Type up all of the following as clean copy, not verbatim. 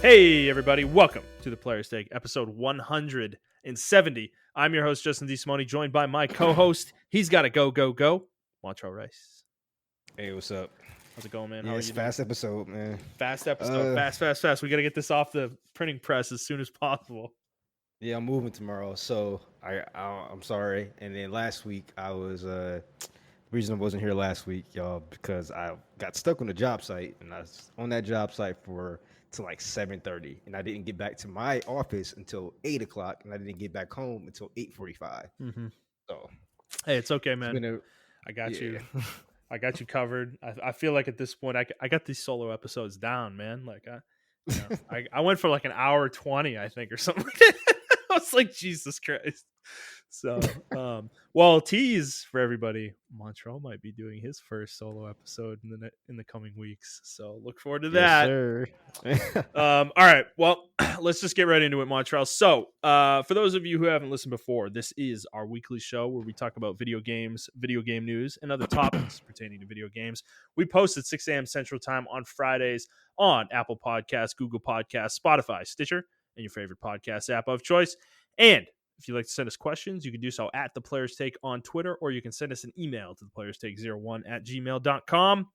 Hey, everybody. Welcome to the Player's Take, episode 170. I'm your host, Justin DeSimone, joined by my co-host. He's got to go, Montrell Rice. Hey, what's up? How's it going, man? Yeah, How are it's you fast doing? episode, man. Fast episode. Fast. We got to get this off the printing press as soon as possible. Yeah, I'm moving tomorrow, so I'm sorry. And then last week, I was the reason I wasn't here last week, y'all, because I got stuck on the job site, and I was on that job site till like 7:30, and I didn't get back to my office until 8:00, and I didn't get back home until 8:45. Mm-hmm. So, hey, it's okay, man. I got you. I got you covered. I feel like at this point, I got these solo episodes down, man. Like I went for like an hour 20, I think, or something like that. I was like, Jesus Christ. So, tease for everybody. Montrell might be doing his first solo episode in the coming weeks. So look forward to that. Yes, sir. All right. Well, let's just get right into it, Montrell. So, for those of you who haven't listened before, this is our weekly show where we talk about video games, video game news, and other topics pertaining to video games. We post at 6 a.m. Central Time on Fridays on Apple Podcasts, Google Podcasts, Spotify, Stitcher, and your favorite podcast app of choice. And if you'd like to send us questions, you can do so at The Players Take on Twitter, or you can send us an email to theplayerstake01@gmail.com.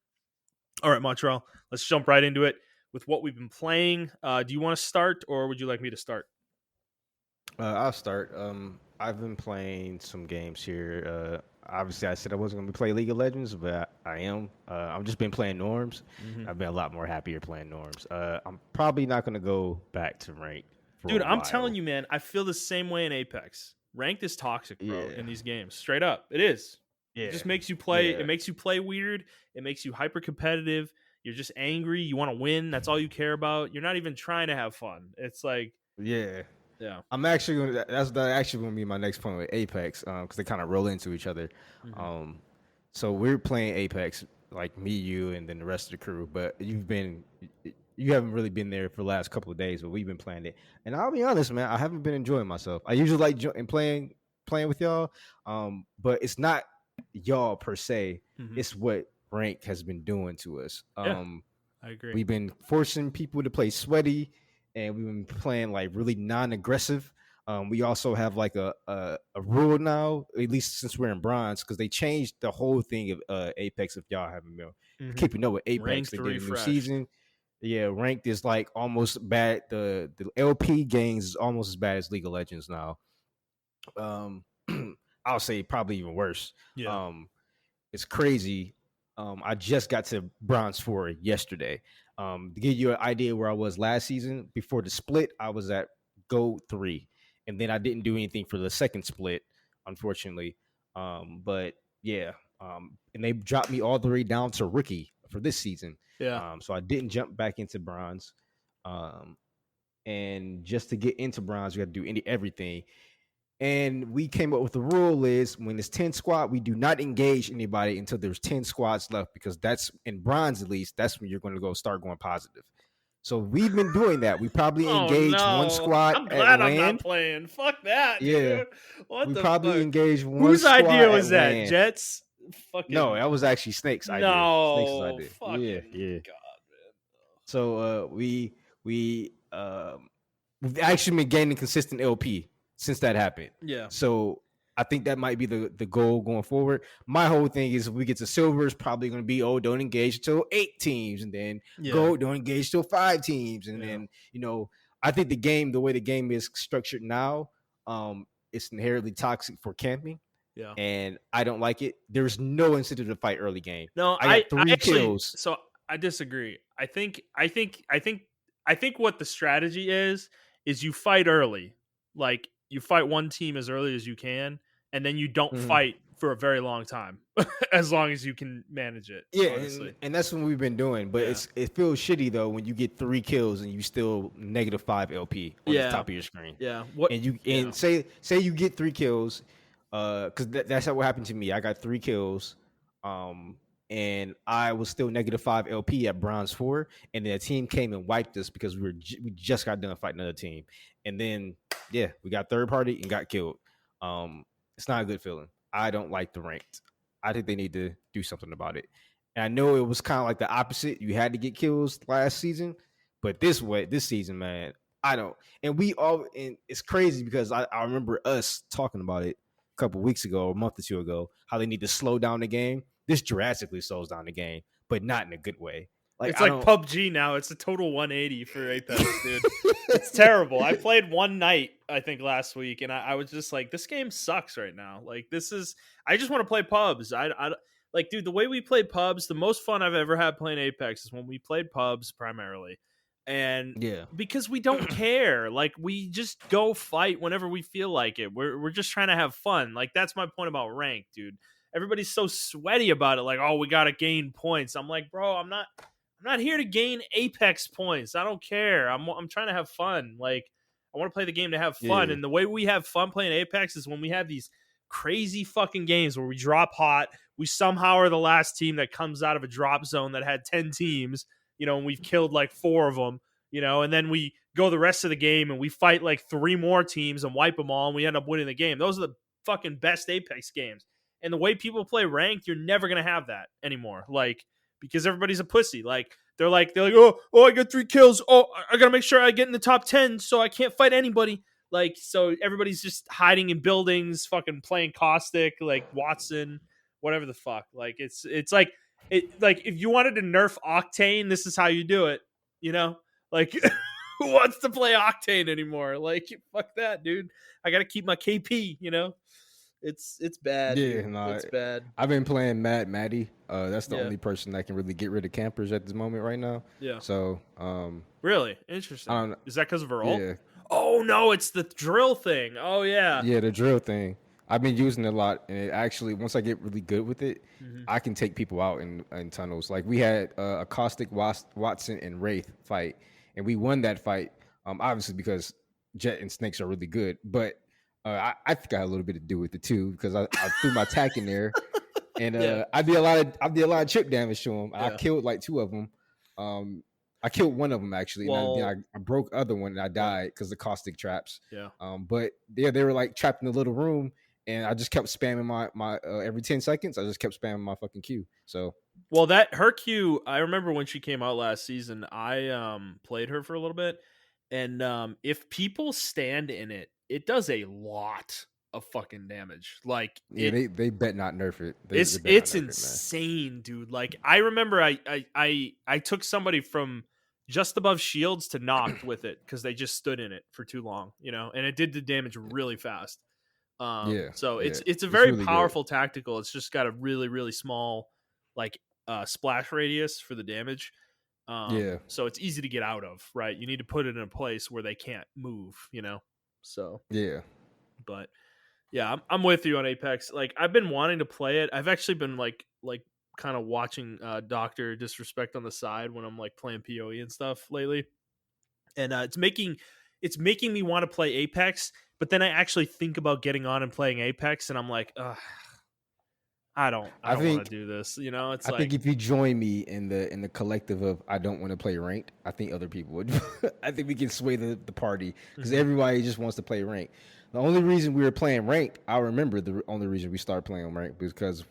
All right, Montrell, let's jump right into it with what we've been playing. Do you want to start, or would you like me to start? I'll start. I've been playing some games here. Obviously, I said I wasn't going to play League of Legends, but I am. I've just been playing Norms. Mm-hmm. I've been a lot more happier playing Norms. I'm probably not going to go back to Rank. Dude, I'm telling you, man, I feel the same way in Apex. Ranked is toxic, bro, in these games. Straight up. It is. Yeah. It just makes you play. Yeah. It makes you play weird. It makes you hyper competitive. You're just angry. You want to win. That's all you care about. You're not even trying to have fun. It's like, yeah. I'm actually going to. That's actually going to be my next point with Apex, because they kind of roll into each other. Mm-hmm. So we're playing Apex, like me, you, and then the rest of the crew. But you haven't really been there for the last couple of days, but we've been playing it. And I'll be honest, man, I haven't been enjoying myself. I usually like playing with y'all, but it's not y'all per se. Mm-hmm. It's what Rank has been doing to us. I agree. We've been forcing people to play sweaty, and we've been playing like really non-aggressive. We also have like a rule now, at least since we're in bronze, because they changed the whole thing of Apex. If y'all haven't been keeping up with Apex, Ranked they did a new refreshed. season. Yeah, ranked is like almost bad. The LP games is almost as bad as League of Legends now. I'll say probably even worse. Yeah. It's crazy. I just got to Bronze 4 yesterday. To give you an idea where I was last season, before the split, I was at Gold 3. And then I didn't do anything for the second split, unfortunately. But yeah, and they dropped me all the way down to Rookie for this season. Yeah. So I didn't jump back into Bronze. And just to get into Bronze, you got to do everything. And we came up with the rule is when it's 10 squad, we do not engage anybody until there's 10 squads left, because that's in Bronze, at least, that's when you're going to start going positive. So we've been doing that. We probably engage one squad. I'm glad I'm not playing. Fuck that. Yeah. What we the probably fuck? engage one Whose squad. idea was that? Land. Jets? Fucking... No, that was actually Snake's idea. No. Snake's idea. Yeah. God, man. So we've actually been gaining consistent LP since that happened. Yeah. So I think that might be the goal going forward. My whole thing is if we get to silver, it's probably going to be, don't engage until 8 teams. And then gold, don't engage till 5 teams. And then, I think the way the game is structured now, it's inherently toxic for camping. Yeah. And I don't like it. There's no incentive to fight early game. No, I got 3 kills. So I disagree. I think what the strategy is you fight early. Like, you fight one team as early as you can, and then you don't fight for a very long time, as long as you can manage it. Yeah, and that's what we've been doing. But it feels shitty, though, when you get 3 kills and you still -5 LP on the top of your screen. Yeah. Say you get 3 kills, because that's what happened to me. I got 3 kills, and I was still -5 LP at Bronze 4, and then a team came and wiped us because we just got done fighting another team. And then, we got third party and got killed. It's not a good feeling. I don't like the ranked. I think they need to do something about it. And I know it was kind of like the opposite. You had to get kills last season, But this season, man, I don't. And it's crazy because I remember us talking about it a couple weeks ago, or a month or two ago, how they need to slow down the game. This drastically slows down the game, but not in a good way. Like It's I like don't. PUBG now. It's a total 180 for Apex, dude. It's terrible. I played one night, I think, last week, and I was just like, this game sucks right now. Like, I just want to play pubs. Like, dude, the way we play pubs, the most fun I've ever had playing Apex is when we played pubs primarily. And Yeah. because we don't care, like, we just go fight whenever we feel like it. We're just trying to have fun. Like, that's my point about rank, dude. Everybody's so sweaty about it. Like, oh, we got to gain points. I'm like, bro, I'm not here to gain Apex points. I don't care. I'm trying to have fun. Like, I want to play the game to have fun. Yeah. And the way we have fun playing Apex is when we have these crazy fucking games where we drop hot. We somehow are the last team that comes out of a drop zone that had 10 teams, and we've killed like 4 of them, and then we go the rest of the game and we fight like 3 more teams and wipe them all and we end up winning the game. Those are the fucking best Apex games. And the way people play ranked, you're never going to have that anymore. Like, because everybody's a pussy. Like, they're like, oh, I got 3 kills. Oh, I got to make sure I get in the top 10 so I can't fight anybody. Like, so everybody's just hiding in buildings, fucking playing Caustic, like Watson, whatever the fuck. Like, it's like, like if you wanted to nerf Octane, this is how you do it, Like, who wants to play Octane anymore? Like, fuck that, dude. I got to keep my KP, It's bad. Yeah, dude. no, It's bad. I've been playing Maddie. That's the Yeah. only person that can really get rid of campers at this moment right now. Yeah. So, Really interesting. Is that because of her ult? Yeah. Oh no, it's the drill thing. Oh yeah. Yeah, the drill thing. I've been using it a lot, and it actually, once I get really good with it, Mhm. I can take people out in tunnels. Like we had a Caustic, Watson, and Wraith fight, and we won that fight. Obviously because Jet and Snakes are really good, but I think I had a little bit to do with it too because I threw my tack in there, and Yeah. I did a lot of chip damage to them. Yeah. I killed like 2 of them. I killed one of them actually, and then I broke the other one and I died because the Caustic traps. Yeah. But yeah, they were like trapped in a little room, and I just kept spamming my every 10 seconds. I just kept spamming my fucking Q. So Well, her Q, I remember when she came out last season. I played her for a little bit, and if people stand in it, it does a lot of fucking damage. Like, yeah, they bet not nerf it. It's insane, dude. Like, I remember I took somebody from just above shields to knocked with it because they just stood in it for too long, and it did the damage really fast. So it's a very really powerful tactical. It's just got a really, really small like splash radius for the damage. So it's easy to get out of, right? You need to put it in a place where they can't move, So yeah. But yeah, I'm with you on Apex. Like, I've been wanting to play it. I've actually been like kind of watching Doctor Disrespect on the side when I'm like playing PoE and stuff lately, and it's making me want to play Apex. But then I actually think about getting on and playing Apex, and I'm like, ugh, I don't want to do this. It's I think if you join me in the collective of I don't want to play ranked, I think other people would. I think we can sway the party because everybody just wants to play ranked. The only reason we were playing ranked, I remember the only reason we started playing ranked because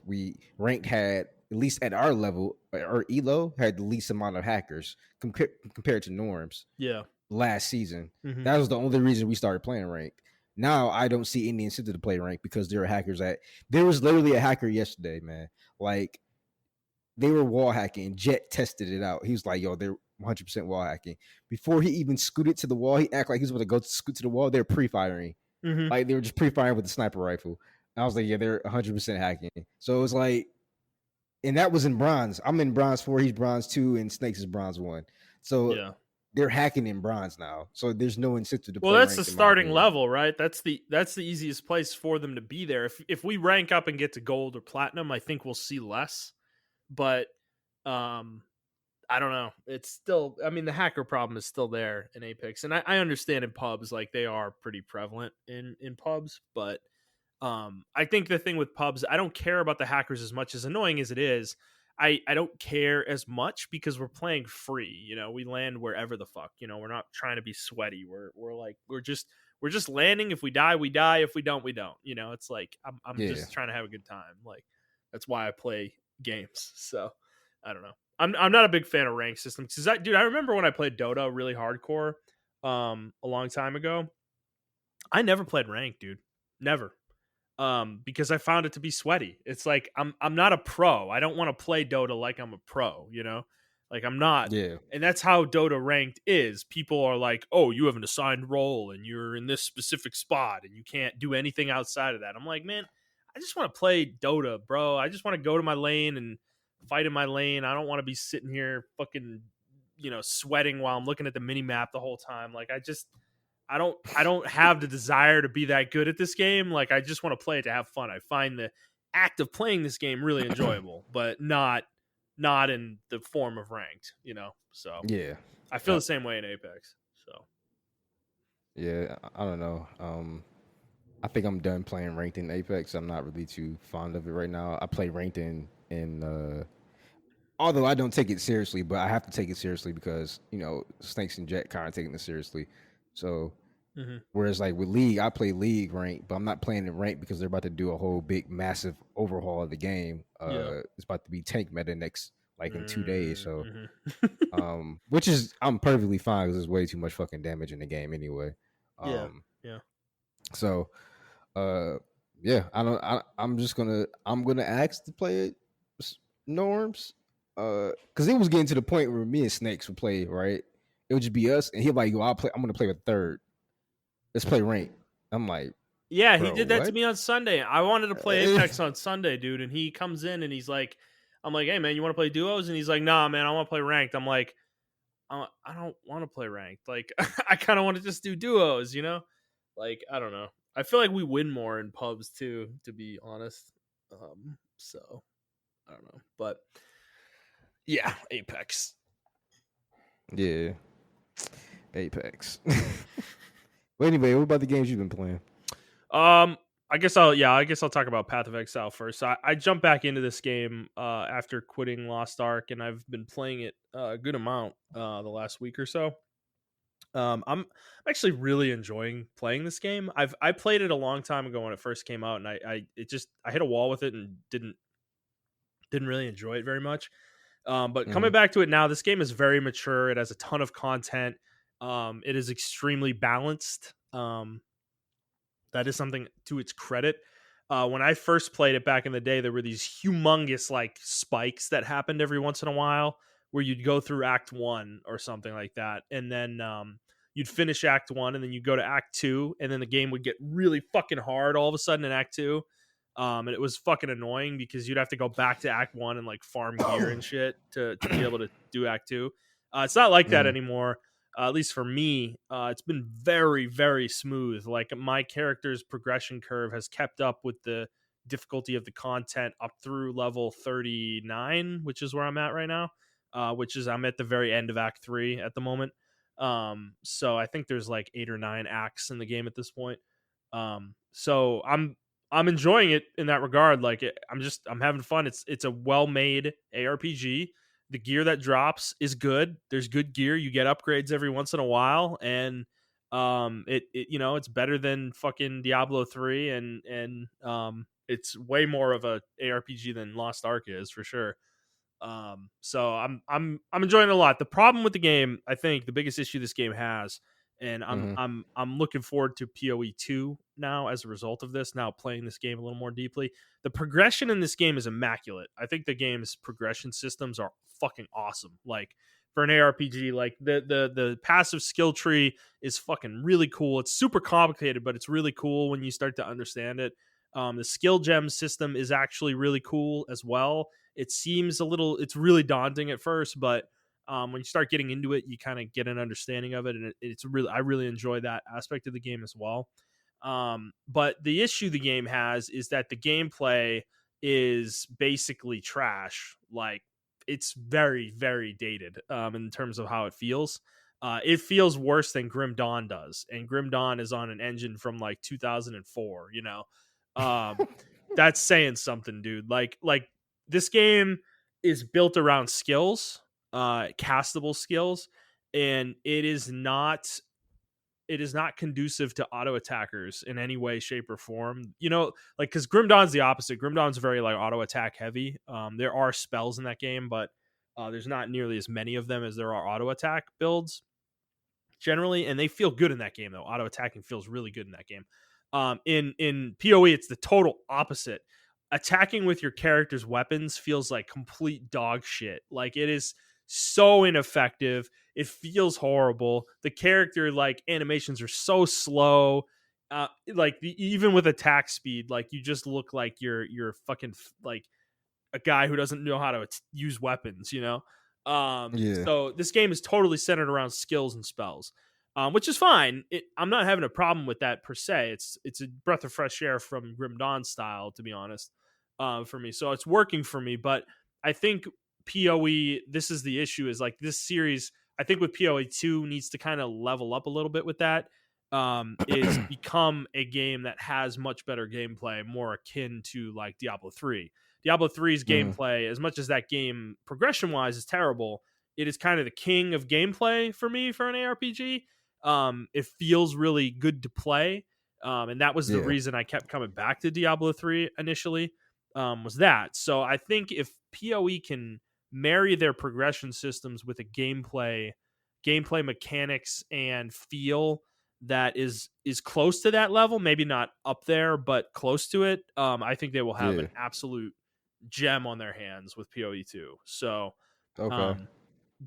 ranked had, at least at our level, or ELO had the least amount of hackers compared to norms. Yeah. Last season, that was the only reason we started playing ranked. Now I don't see any incentive to play ranked because there are hackers there was literally a hacker yesterday, man. Like, they were wall hacking. Jet tested it out. He was like, yo, they're 100% wall hacking. Before he even scooted to the wall, he acted like he was going to go scoot to the wall. They're pre-firing. Like, they were just pre-firing with the sniper rifle. And I was like, yeah, they're 100% hacking. So it was like, and that was in bronze. I'm in bronze 4, he's bronze 2, and Snakes is bronze 1. So yeah, they're hacking in bronze now. So there's no incentive to play. Well, that's the starting level, right? That's the easiest place for them to be there. If we rank up and get to gold or platinum, I think we'll see less. But I don't know. It's still, I mean, the hacker problem is still there in Apex, and I understand in pubs, like, they are pretty prevalent in pubs. But I think the thing with pubs, I don't care about the hackers as much, as annoying as it is. I don't care as much because we're playing free. We land wherever the fuck. We're not trying to be sweaty. We're just landing. If we die, we die. If we don't, we don't. It's like I'm just trying to have a good time. Like, that's why I play games. So I don't know. I'm not a big fan of rank systems because I remember when I played Dota really hardcore, a long time ago. I never played rank, dude. Never. Because I found it to be sweaty. It's like I'm not a pro. I don't want to play Dota like I'm a pro, you know? Like I'm not. Yeah. And that's how Dota ranked is. People are like, "Oh, you have an assigned role and you're in this specific spot and you can't do anything outside of that." I'm like, "Man, I just want to play Dota, bro. I just want to go to my lane and fight in my lane. I don't want to be sitting here fucking, sweating while I'm looking at the mini map the whole time. Like I don't have the desire to be that good at this game. Like I just want to play it to have fun. I find the act of playing this game really enjoyable, but not in the form of ranked, So Yeah. I feel the same way in Apex. So Yeah, I don't know. I think I'm done playing ranked in Apex. I'm not really too fond of it right now. I play ranked in although I don't take it seriously, but I have to take it seriously because Snakes and Jet kind of taking it seriously. So mhm. whereas like with League, I play League ranked, but I'm not playing in ranked because they're about to do a whole big massive overhaul of the game. Yeah. It's about to be tank meta next like in 2 days. So Mhm. which is I'm perfectly fine because there's way too much fucking damage in the game anyway. Yeah. Um, Yeah. so uh, yeah, I'm gonna ask to play it norms. Because it was getting to the point where me and Snakes would play, right? It would just be us, and he'd like, "Yo, I'm gonna play with third. Let's play rank." I'm like, Yeah, he "Bro, did that to what?" me on Sunday. I wanted to play Apex on Sunday, dude, and he comes in and he's like, I'm like, "Hey man, you want to play duos?" And he's like, "Nah, man, I want to play ranked." I'm like, I don't want to play ranked. Like, I kind of want to just do duos, Like, I don't know. I feel like we win more in pubs too, to be honest. So I don't know, but yeah, Apex. Yeah, Apex. Well, anyway, what about the games you've been playing? Um, I guess I'll talk about Path of Exile first. I jumped back into this game after quitting Lost Ark, and I've been playing it a good amount the last week or so. I'm actually really enjoying playing this game. I played it a long time ago when it first came out, and I hit a wall with it and didn't really enjoy it very much. But Mm-hmm. coming back to it now, this game is very mature. It has a ton of content. It is extremely balanced. That is something to its credit. When I first played it back in the day, there were these humongous like spikes that happened every once in a while where you'd go through Act 1 or something like that. And then you'd finish Act 1 and then you'd go to Act 2. And then the game would get really fucking hard all of a sudden in Act 2. And it was fucking annoying because you'd have to go back to Act 1 and like farm gear and shit to be able to do Act 2. It's not like that Mm-hmm. anymore. At least for me, it's been very, very smooth. Like my character's progression curve has kept up with the difficulty of the content up through level 39, which is where I'm at right now. Which is I'm at the very end of Act 3 at the moment. So I think there's like 8 or 9 acts in the game at this point. So I'm enjoying it in that regard. Like I'm having fun. It's a well made ARPG. The gear that drops is good. There's good gear. You get upgrades every once in a while, and it's better than fucking Diablo 3, and it's way more of a ARPG than Lost Ark is for sure. So I'm enjoying it a lot. The problem with the game, I think, the biggest issue this game has, and I'm Mm-hmm. I'm I'm looking forward to PoE 2 now as a result of this. Now playing this game a little more deeply, the progression in this game is immaculate. I think the game's progression systems are fucking awesome. Like for an ARPG, like the passive skill tree is fucking really cool. It's super complicated, but it's really cool when you start to understand it. The skill gem system is actually really cool as well. It's really daunting at first, but when you start getting into it, you kind of get an understanding of it, and I really enjoy that aspect of the game as well. But the issue the game has is that the gameplay is basically trash. Like it's very, very dated in terms of how it feels. It feels worse than Grim Dawn does, and Grim Dawn is on an engine from like 2004. Um, that's saying something, dude. Like this game is built around skills, castable skills, and it is not conducive to auto attackers in any way, shape, or form. Like because Grim Dawn's the opposite. Grim Dawn's very like auto attack heavy. There are spells in that game, but There's not nearly as many of them as there are auto attack builds generally, and they feel good in that game though. Auto attacking feels really good in that game. In PoE, it's the total opposite. Attacking with your character's weapons feels like complete dog shit. Like it is so ineffective. It feels horrible. The character like animations are so slow. Even with attack speed, like you just look like you're fucking like a guy who doesn't know how to use weapons, you know? Yeah. So this game is totally centered around skills and spells, which is fine. I'm not having a problem with that per se. It's a breath of fresh air from Grim Dawn style, to be honest, for me. So it's working for me. But I think PoE, this is the issue, is like this series, I think with PoE 2 needs to kind of level up a little bit with that. Is become a game that has much better gameplay, more akin to like Diablo 3. Diablo 3's gameplay, as much as that game progression wise is terrible, it is kind of the king of gameplay for me for an ARPG. It feels really good to play. And that was the reason I kept coming back to Diablo 3 initially, was that. So I think if PoE can marry their progression systems with a gameplay mechanics and feel that is close to that level, maybe not up there, but close to it, I think they will have an absolute gem on their hands with PoE 2. So, Okay.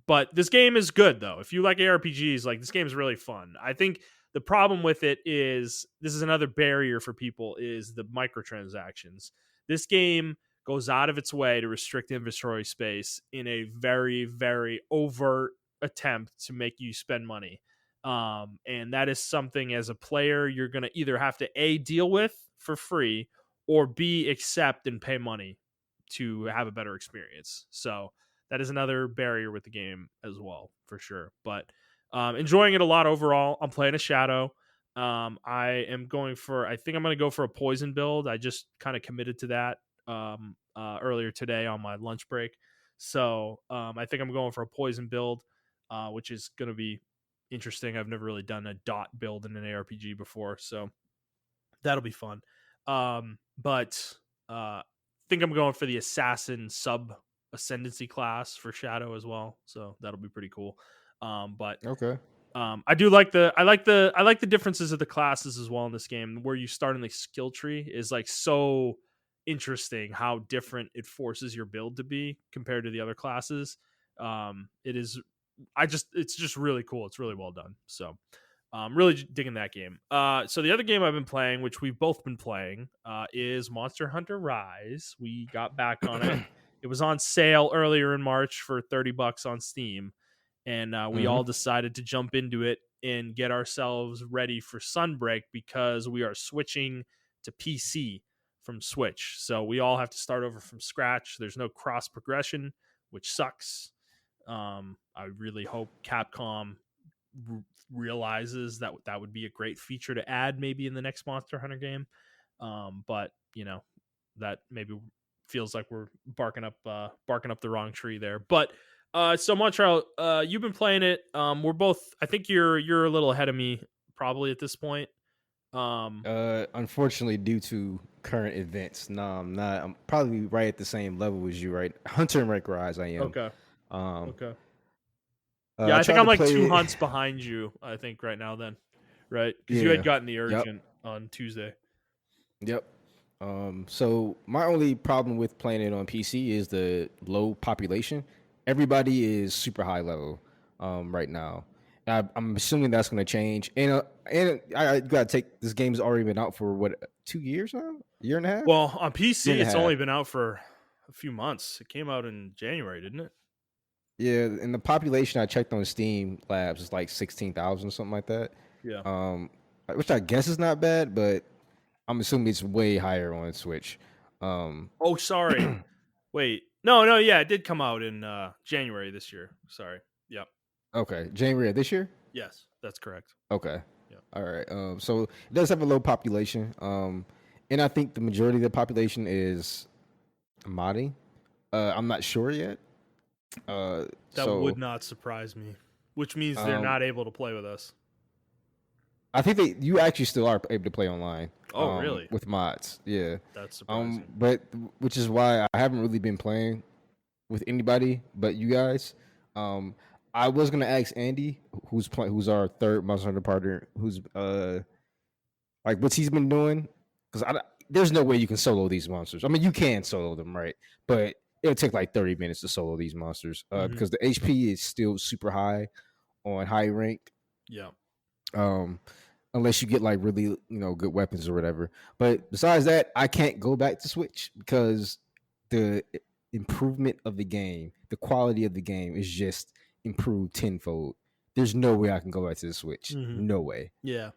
But this game is good though. If you like ARPGs, like this game is really fun. I think the problem with it is this is another barrier for people is the microtransactions. This game goes out of its way to restrict inventory space in a very, very overt attempt to make you spend money. And that is something as a player you're going to either have to A, deal with for free, or B, accept and pay money to have a better experience. So that is another barrier with the game as well, for sure. But enjoying it a lot overall. I'm playing a Shadow. I think I'm going to go for a poison build. I just kind of committed to that earlier today on my lunch break. So I think I'm going for a poison build, which is going to be interesting. I've never really done a dot build in an ARPG before, so that'll be fun. But think I'm going for the assassin sub ascendancy class for Shadow as well, so that'll be pretty cool. But Okay. I do like the differences of the classes as well in this game. Where you start in the skill tree is like so interesting how different it forces your build to be compared to the other classes. It's just really cool. It's really well done. So really digging that game. So the other game I've been playing, which we've both been playing, is Monster Hunter Rise. We got back on it. It was on sale earlier in March for $30 on Steam, and we all decided to jump into it and get ourselves ready for Sunbreak because we are switching to PC from Switch. So we all have to start over from scratch. There's no cross progression, which sucks. I really hope Capcom realizes that would be a great feature to add maybe in the next Monster Hunter game. But you know, that maybe feels like we're barking up the wrong tree there. But so Montrell, you've been playing it. We're both, I think you're a little ahead of me probably at this point. Unfortunately, due to current events, no, I'm not. I'm probably right at the same level as you, right? Hunter and Wreck Rise, I am. Okay. Um, Okay. Yeah, I think tried I'm to like play 2 it. hunts behind you, I think, right now then. Right? Because you Yeah. had gotten the Yep. urgent on Tuesday. Yep. So my only problem with playing it on PC is the low population. Everybody is super high level right now. I'm assuming that's going to change. And I gotta take this game's already been out for what 2 years now, year and a half, Well, on year PC, and a it's half. only been out for a few months. It came out in January, didn't it? Yeah, and the population I checked on Steam Labs is like 16,000 or something like that. Yeah. Which I guess is not bad, but I'm assuming it's way higher on Switch. Oh, sorry. Wait. No, yeah, it did come out in January this year. Sorry. Yep. Okay, January of this year. Yes, that's correct. Okay. Yep. All right. So it does have a low population. And I think the majority of the population is modding. I'm not sure yet. That would not surprise me. Which means they're not able to play with us. I think you actually still are able to play online. Oh, really? With mods, yeah. That's surprising. But which is why I haven't really been playing with anybody but you guys. I was gonna ask Andy, who's our third Monster Hunter partner, who's like what's he's been doing, because there's no way you can solo these monsters. I mean, you can solo them, right? But it'll take like 30 minutes to solo these monsters because the HP is still super high on high rank. Yeah. Unless you get like really good weapons or whatever. But besides that, I can't go back to Switch because the improvement of the game, the quality of the game is just improved tenfold. There's no way I can go back to the Switch. No way. Yeah.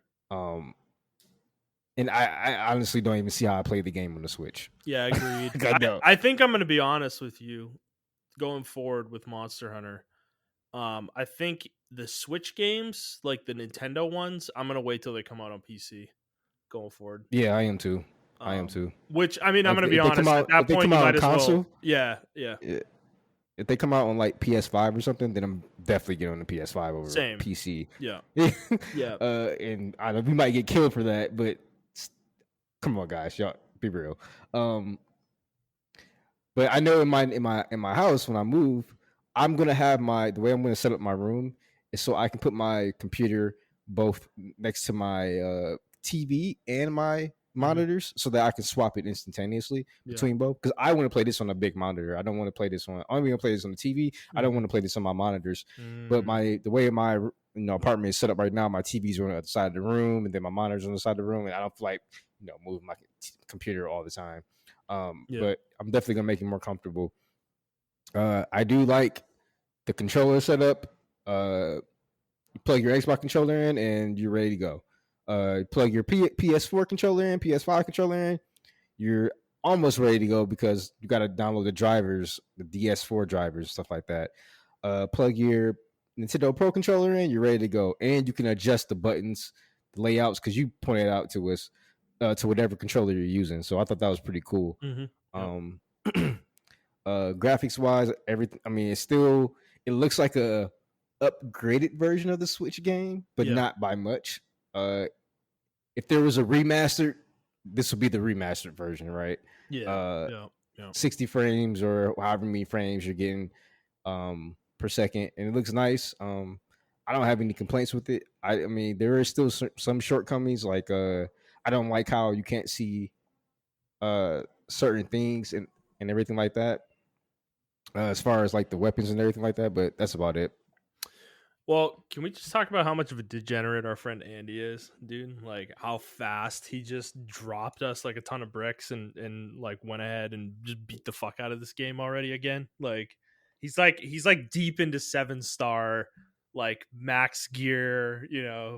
And I honestly don't even see how I play the game on the Switch. Yeah, agreed. I I think I'm going to be honest with you going forward with Monster Hunter. I think the Switch games, like the Nintendo ones, I'm going to wait till they come out on PC going forward. Yeah, I am too. Which, I mean, I'm Like, going to be if they come honest. out- At that if they point, come you out on might as console? well. Yeah. If they come out on like PS5 or something, then I'm definitely getting on the PS5 over Same. PC. Yeah. Yeah. And I know we might get killed for that, but come on, guys, y'all be real. But I know in my house when I move, I'm gonna have the way I'm gonna set up my room is so I can put my computer both next to my TV and my monitors so that I can swap it instantaneously between both. Because I want to play this on a big monitor. I don't want to play this on. I'm going to play this on the TV. I don't want to play this on my monitors. But the way my apartment is set up right now, my TV's on the other side of the room, and then my monitor's on the side of the room, and I don't feel like moving my computer all the time. But I'm definitely gonna make it more comfortable. I do like the controller setup. You plug your Xbox controller in, and you're ready to go. Plug your PS4 controller in, PS5 controller in. You're almost ready to go because you got to download the drivers, the DS4 drivers, stuff like that. Plug your Nintendo Pro controller in, you're ready to go, and you can adjust the buttons, the layouts, because you pointed out to us to whatever controller you're using. So I thought that was pretty cool. Graphics wise, everything. I mean, it looks like a upgraded version of the Switch game, but not by much. If there was a remastered, this would be the remastered version, right? 60 frames or however many frames you're getting per second, and it looks nice. I don't have any complaints with it. I mean, there is still some shortcomings. Like I don't like how you can't see certain things and everything like that. As far as like the weapons and everything like that, but that's about it. Well, can we just talk about how much of a degenerate our friend Andy is, dude? Like how fast he just dropped us like a ton of bricks and like went ahead and just beat the fuck out of this game already again. Like he's like deep into 7-star like max gear,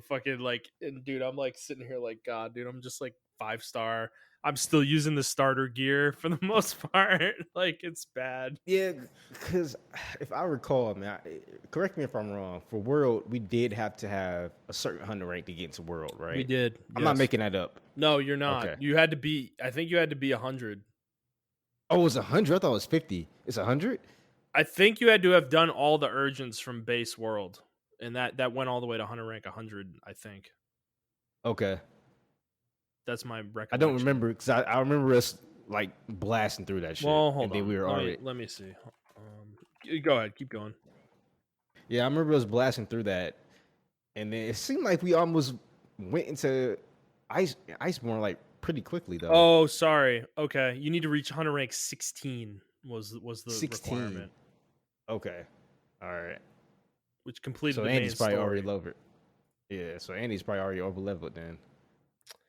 fucking like, and dude, I'm like sitting here like, God, dude, I'm just like 5-star. I'm still using the starter gear for the most part. Like it's bad. Yeah, because if I recall, man, correct me if I'm wrong. For World, we did have to have a certain hunter rank to get into World, right? We did. I'm not making that up. No, you're not. Okay. You had to be. I think you had to be 100. Oh, it was 100. I thought it was 50. It's 100. I think you had to have done all the urgents from base World, and that went all the way to hunter rank 100. I think. Okay. That's my recollection. I don't remember because I remember us like blasting through that shit. Well, hold and on. Then we were already. Let me see. Go ahead. Keep going. Yeah, I remember us blasting through that, and then it seemed like we almost went into Iceborne like pretty quickly though. Oh, sorry. Okay, you need to reach hunter rank 16. Was the 16 requirement? Okay, all right. Which completed. So the Andy's main probably story. already leveled. Yeah, so Andy's probably already over leveled then.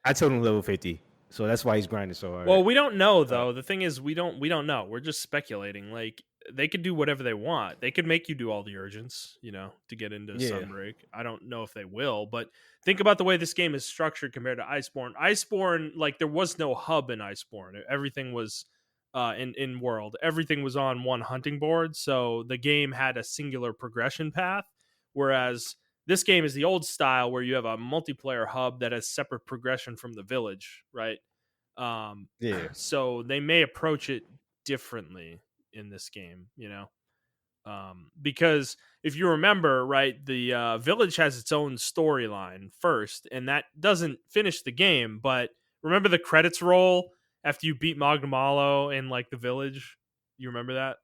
I told him level 50, so that's why he's grinding so hard. Well, we don't know though. The thing is, we don't know. We're just speculating. Like they could do whatever they want. They could make you do all the urgents, to get into Sunbreak. I don't know if they will, but think about the way this game is structured compared to Iceborne. Iceborne, like there was no hub in Iceborne. Everything was in World. Everything was on one hunting board, so the game had a singular progression path. Whereas this game is the old style where you have a multiplayer hub that has separate progression from the village, right? So they may approach it differently in this game, because if you remember, right, the village has its own storyline first, and that doesn't finish the game. But remember the credits roll after you beat Magnamalo in like the village? You remember that?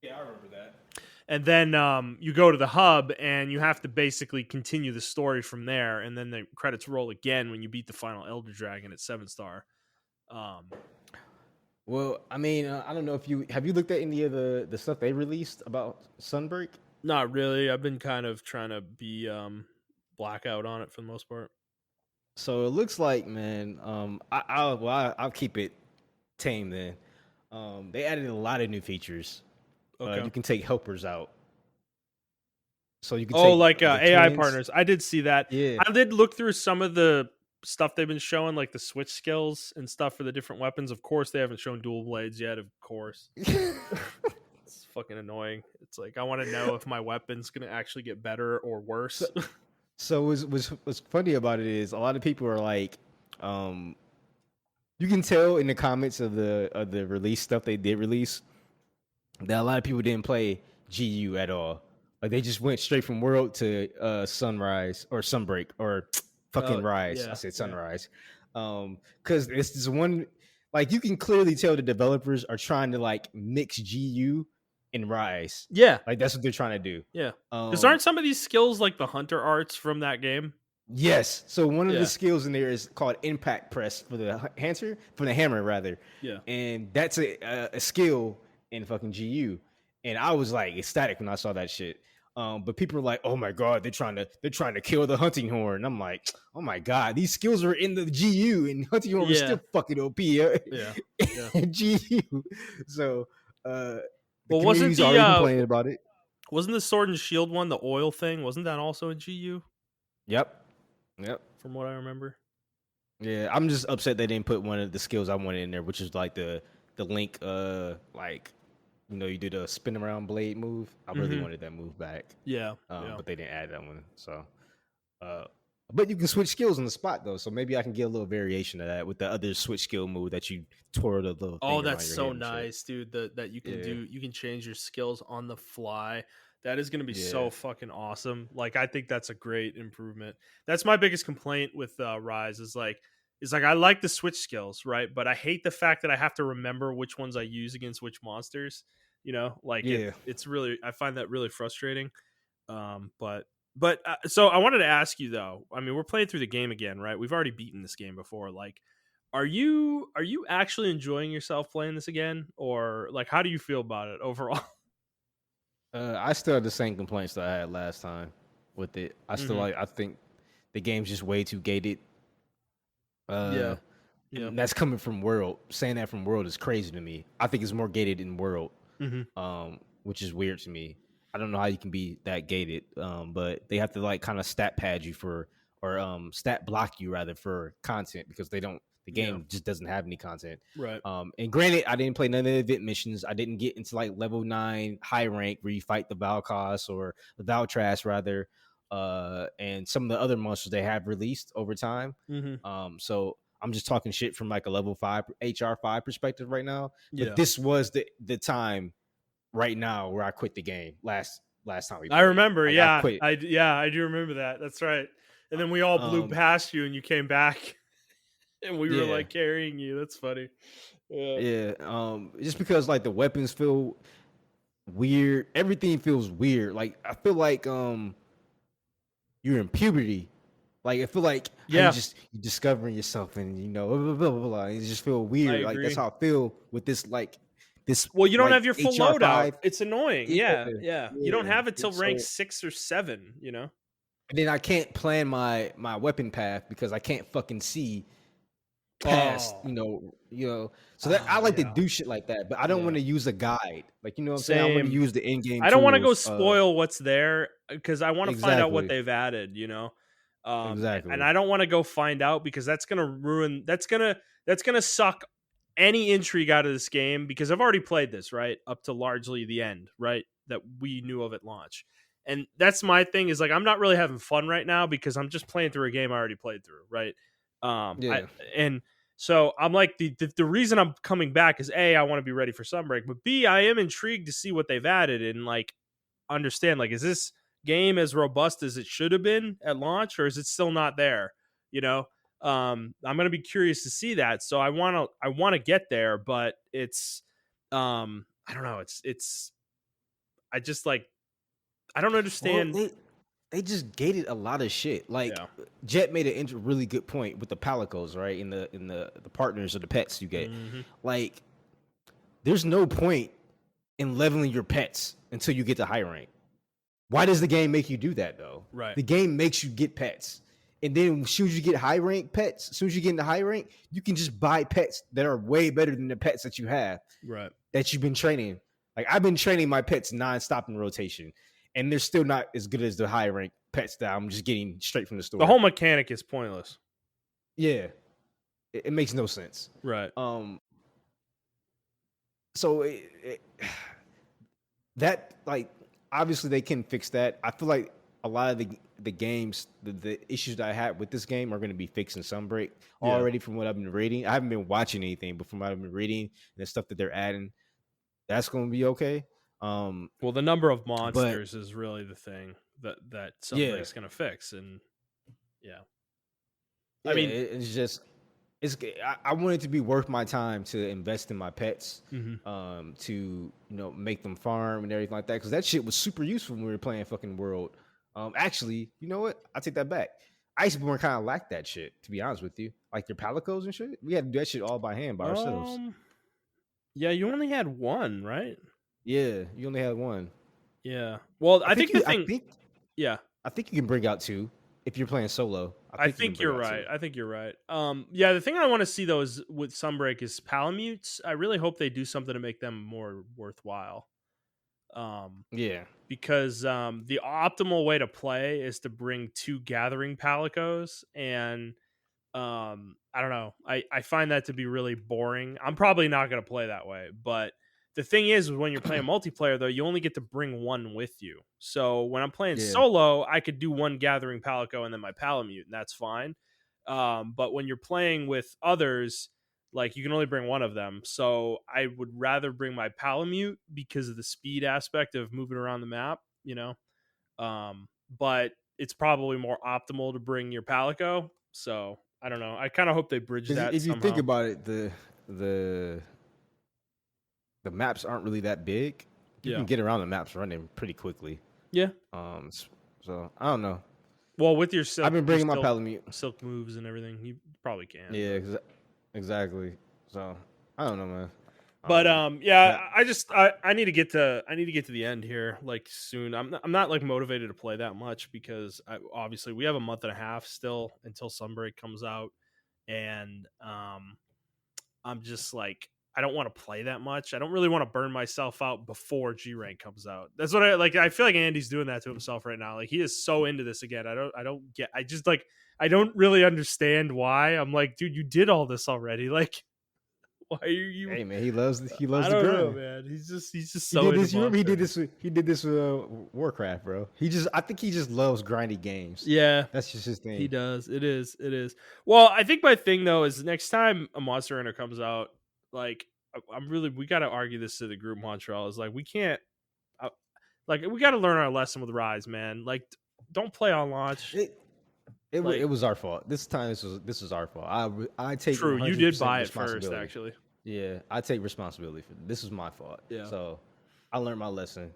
Yeah, I remember that. And then you go to the hub and you have to basically continue the story from there. And then the credits roll again when you beat the final Elder Dragon at 7-star. Well, I mean, I don't know if you have you looked at any of the stuff they released about Sunbreak. Not really. I've been kind of trying to be blackout on it for the most part. So it looks like, man, I'll keep it tame then. They added a lot of new features. Okay. You can take helpers out, so you can Oh, take like the AI twins. partners. I did see that. Yeah, I did look through some of the stuff they've been showing, like the switch skills and stuff for the different weapons. Of course, they haven't shown dual blades yet. Of course, it's fucking annoying. It's like I want to know if my weapon's gonna actually get better or worse. so what's funny about it is a lot of people are like, you can tell in the comments of the release stuff they did release that a lot of people didn't play GU at all. Like they just went straight from World to Sunrise or Sunbreak or fucking Rise. I Yeah, said yeah. Sunrise. Because it's this one, like you can clearly tell the developers are trying to like mix GU and Rise. Yeah, Like that's what they're trying to do. yeah. Because aren't some of these skills like the hunter arts from that game? Yes. So one of Yeah. the skills in there is called impact press for the hammer rather. Yeah. And that's a skill in fucking GU. And I was like ecstatic when I saw that shit. But people are like, "Oh my god, they're trying to kill the hunting horn." And I'm like, "Oh my god, these skills are in the GU, and hunting horn was Yeah. still fucking OP." Yeah. Yeah. GU. So the Well, community's already complaining about it. wasn't the sword and shield one the oil thing? Wasn't that also in GU? Yep. Yep. From what I remember. Yeah, I'm just upset they didn't put one of the skills I wanted in there, which is like the link, like you do the spin around blade move. I really wanted that move back. Yeah. But they didn't add that one. So, but you can switch skills on the spot though, so maybe I can get a little variation of that with the other switch skill move that you twirl the little. Oh, finger that's around your so head and shit. nice, dude. That you can Yeah. do. You can change your skills on the fly. That is going to be so Yeah. fucking awesome. Like, I think that's a great improvement. That's my biggest complaint with Rise is like I like the switch skills, right? But I hate the fact that I have to remember which ones I use against which monsters. Like Yeah. it's really, I find that really frustrating. But so I wanted to ask you though. I mean, we're playing through the game again, right? We've already beaten this game before. Like, are you actually enjoying yourself playing this again, or like how do you feel about it overall? I still have the same complaints that I had last time with it. I still I think the game's just way too gated. Yeah. And that's coming from World. Saying that from World is crazy to me. I think it's more gated in World, which is weird to me. I don't know how you can be that gated, but they have to like kind of stat pad you or stat block you rather for content because they don't. The game just doesn't have any content. Right. And granted, I didn't play none of the event missions. I didn't get into like level 9 high rank where you fight the Valkos or the Valtras rather, and some of the other monsters they have released over time. So I'm just talking shit from like a level 5 HR5 perspective right now. But this was the time right now where I quit the game last time we played. I remember, like, yeah. I do remember that. That's right. And then we all blew past you and you came back and we were like carrying you. That's funny. Yeah. Just because like the weapons feel weird. Everything feels weird. Like I feel like you're in puberty. Like I feel like you're discovering yourself and blah, blah, blah, blah, blah. It just feel weird. Like that's how I feel with this this. Well, you don't like, have your full HR5. loadout. It's annoying. Yeah. You don't have it till So, rank 6 or 7, And then I can't plan my weapon path because I can't fucking see past, So that I like to do shit like that, but I don't want to use a guide. Like what I'm saying? I want to use the in-game. I don't want to go spoil what's there because I want to find out what they've added. Exactly. And I don't want to go find out because that's gonna ruin. That's gonna suck any intrigue out of this game because I've already played this right up to largely the end, right, that we knew of at launch. And that's my thing is like I'm not really having fun right now because I'm just playing through a game I already played through, right? And so I'm like the reason I'm coming back is A, I want to be ready for Sunbreak, but B, I am intrigued to see what they've added and like understand like is this game as robust as it should have been at launch or is it still not there? I'm gonna be curious to see that. So I wanna get there, but it's I don't know, it's I just like I don't Well, understand. they just gated a lot of shit. Like Yeah. Jet made a really good point with the palicos, right? In the partners or the pets you get. Hmm. Like, there's no point in leveling your pets until you get to high rank. Why does the game make you do that though? Right. The game makes you get pets. And then as soon as you get high rank pets, as soon as you get into high rank, you can just buy pets that are way better than the pets that you have Right. that you've been training. Like I've been training my pets nonstop in rotation, and they're still not as good as the high rank pets that I'm just getting straight from the The store. whole mechanic is pointless. Yeah, it makes no sense. Right. So that like obviously they can fix that. I feel like a lot of the games, the issues that I had with this game are going to be fixed in Sunbreak Yeah. already. From what I've been reading, I haven't been watching anything, but from what I've been reading and the stuff that they're adding, that's going to be okay. Well, the number of But monsters is really the thing that yeah, Sunbreak's gonna fix, and yeah, I yeah, mean, it's just I want it to be worth my time to invest in my pets, mhm. to make them farm and everything like that, because that shit was super useful when we were playing fucking World. Actually, you know what? I take that back. Iceborne kind of lacked that shit, to be honest with you. Like your palicos and shit, we had to do that shit all by hand by ourselves. Yeah, you only had one, right? Yeah, you only had one. Yeah. Well, I I think think the you, I thing, think, yeah, I think you can bring out two if you're playing solo. I I think you can think bring you're out right. two. I think you're right. Yeah, the thing I want to see though is with Sunbreak is Palamutes. I really hope they do something to make them more worthwhile. Um, Yeah, because the optimal way to play is to bring two gathering palicos, and I don't know, I find that to be really boring. I'm probably not going to play that way, but the thing is when you're playing multiplayer though, you only get to bring one with you. So when I'm playing yeah. solo, I could do one gathering palico and then my palamute, and that's fine. But when you're playing with others, like you can only bring one of them, so I would rather bring my palamute because of the speed aspect of moving around the map, but it's probably more optimal to bring your palico. So I don't know, I kind of hope they bridge Because that if you think somehow. about it, the the maps aren't really that big. You Yeah. can get around the maps running pretty quickly. Yeah. So I don't know. Well, with I've been your bringing my Palamute. silk moves and everything, you probably can. Yeah, exactly. So I don't know, man. But Um, yeah, that I need to get to the end here like soon. I'm not like motivated to play that much because obviously we have a month and a half still until Sunbreak comes out, and I'm just like I don't want to play that much. I don't really want to burn myself out before G rank comes out. That's what I like. I feel like Andy's doing that to himself right now. Like he is so into this again. I don't get. I just like I don't really understand why. I'm like, dude, you did all this already. Like, why are you? hey man, he loves I the don't know, grind. man. He's just He so did into this. You remember Monster. he did this with Warcraft, bro. I think he just loves grindy games. Yeah, That's just his he thing. does. It is. It is. Well, I think my thing though is next time a Monster Hunter comes out, like I'm really we got to argue this to the group. Montreal is like we can't. Uh, like we got to learn our lesson with Rise, man. Like don't play on launch. It it Like was our fault. This was our fault. I take true, you did 100% buy it first, responsibility. actually. Yeah, I take responsibility for this. Was my fault. Yeah. So I learned my lesson.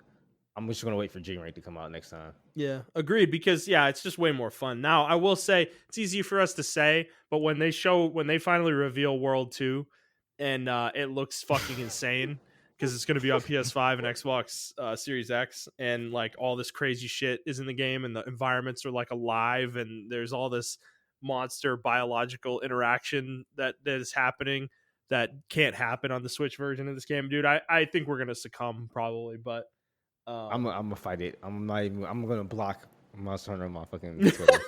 I'm just gonna wait for G rank to come out next time. Yeah, agreed. Because yeah, it's just way more fun. Now, I will say it's easy for us to say, but when they finally reveal World 2 and it looks fucking insane because it's going to be on PS5 and Xbox Series X, and like all this crazy shit is in the game, and the environments are like alive, and there's all this monster biological interaction that is happening that can't happen on the Switch version of this game, dude. I think we're gonna succumb probably, but I'm gonna fight it. I'm not even. I'm gonna block Monster Hunter on my fucking Twitter.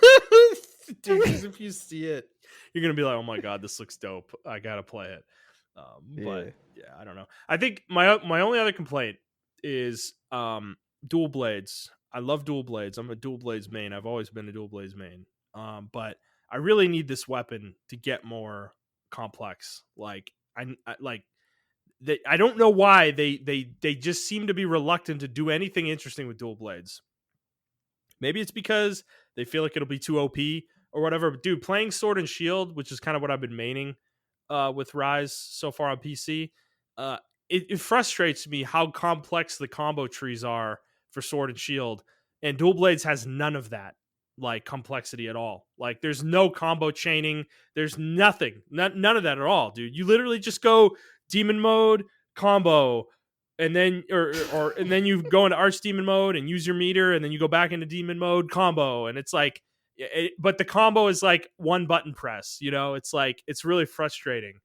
dude, because if you see it, you're gonna be like, "Oh my god, this looks dope. I gotta play it." But Yeah. yeah, I don't know. I think my only other complaint is dual blades. I love dual blades. I'm a dual blades main. I've always been a dual blades main. But I really need this weapon to get more complex. Like I like I don't know why they just seem to be reluctant to do anything interesting with dual blades. Maybe it's because they feel like it'll be too OP or whatever. But dude, playing Sword and Shield, which is kind of what I've been maining with Rise so far on PC, it frustrates me how complex the combo trees are for Sword and Shield, and Dual Blades has none of that like complexity at all. Like there's no combo chaining, there's nothing, none of that at all, dude. You literally just go demon mode, combo, and then or and then you go into Archdemon mode and use your meter, and then you go back into demon mode, combo, and it's like but the combo is like one button press, you know. It's like it's really frustrating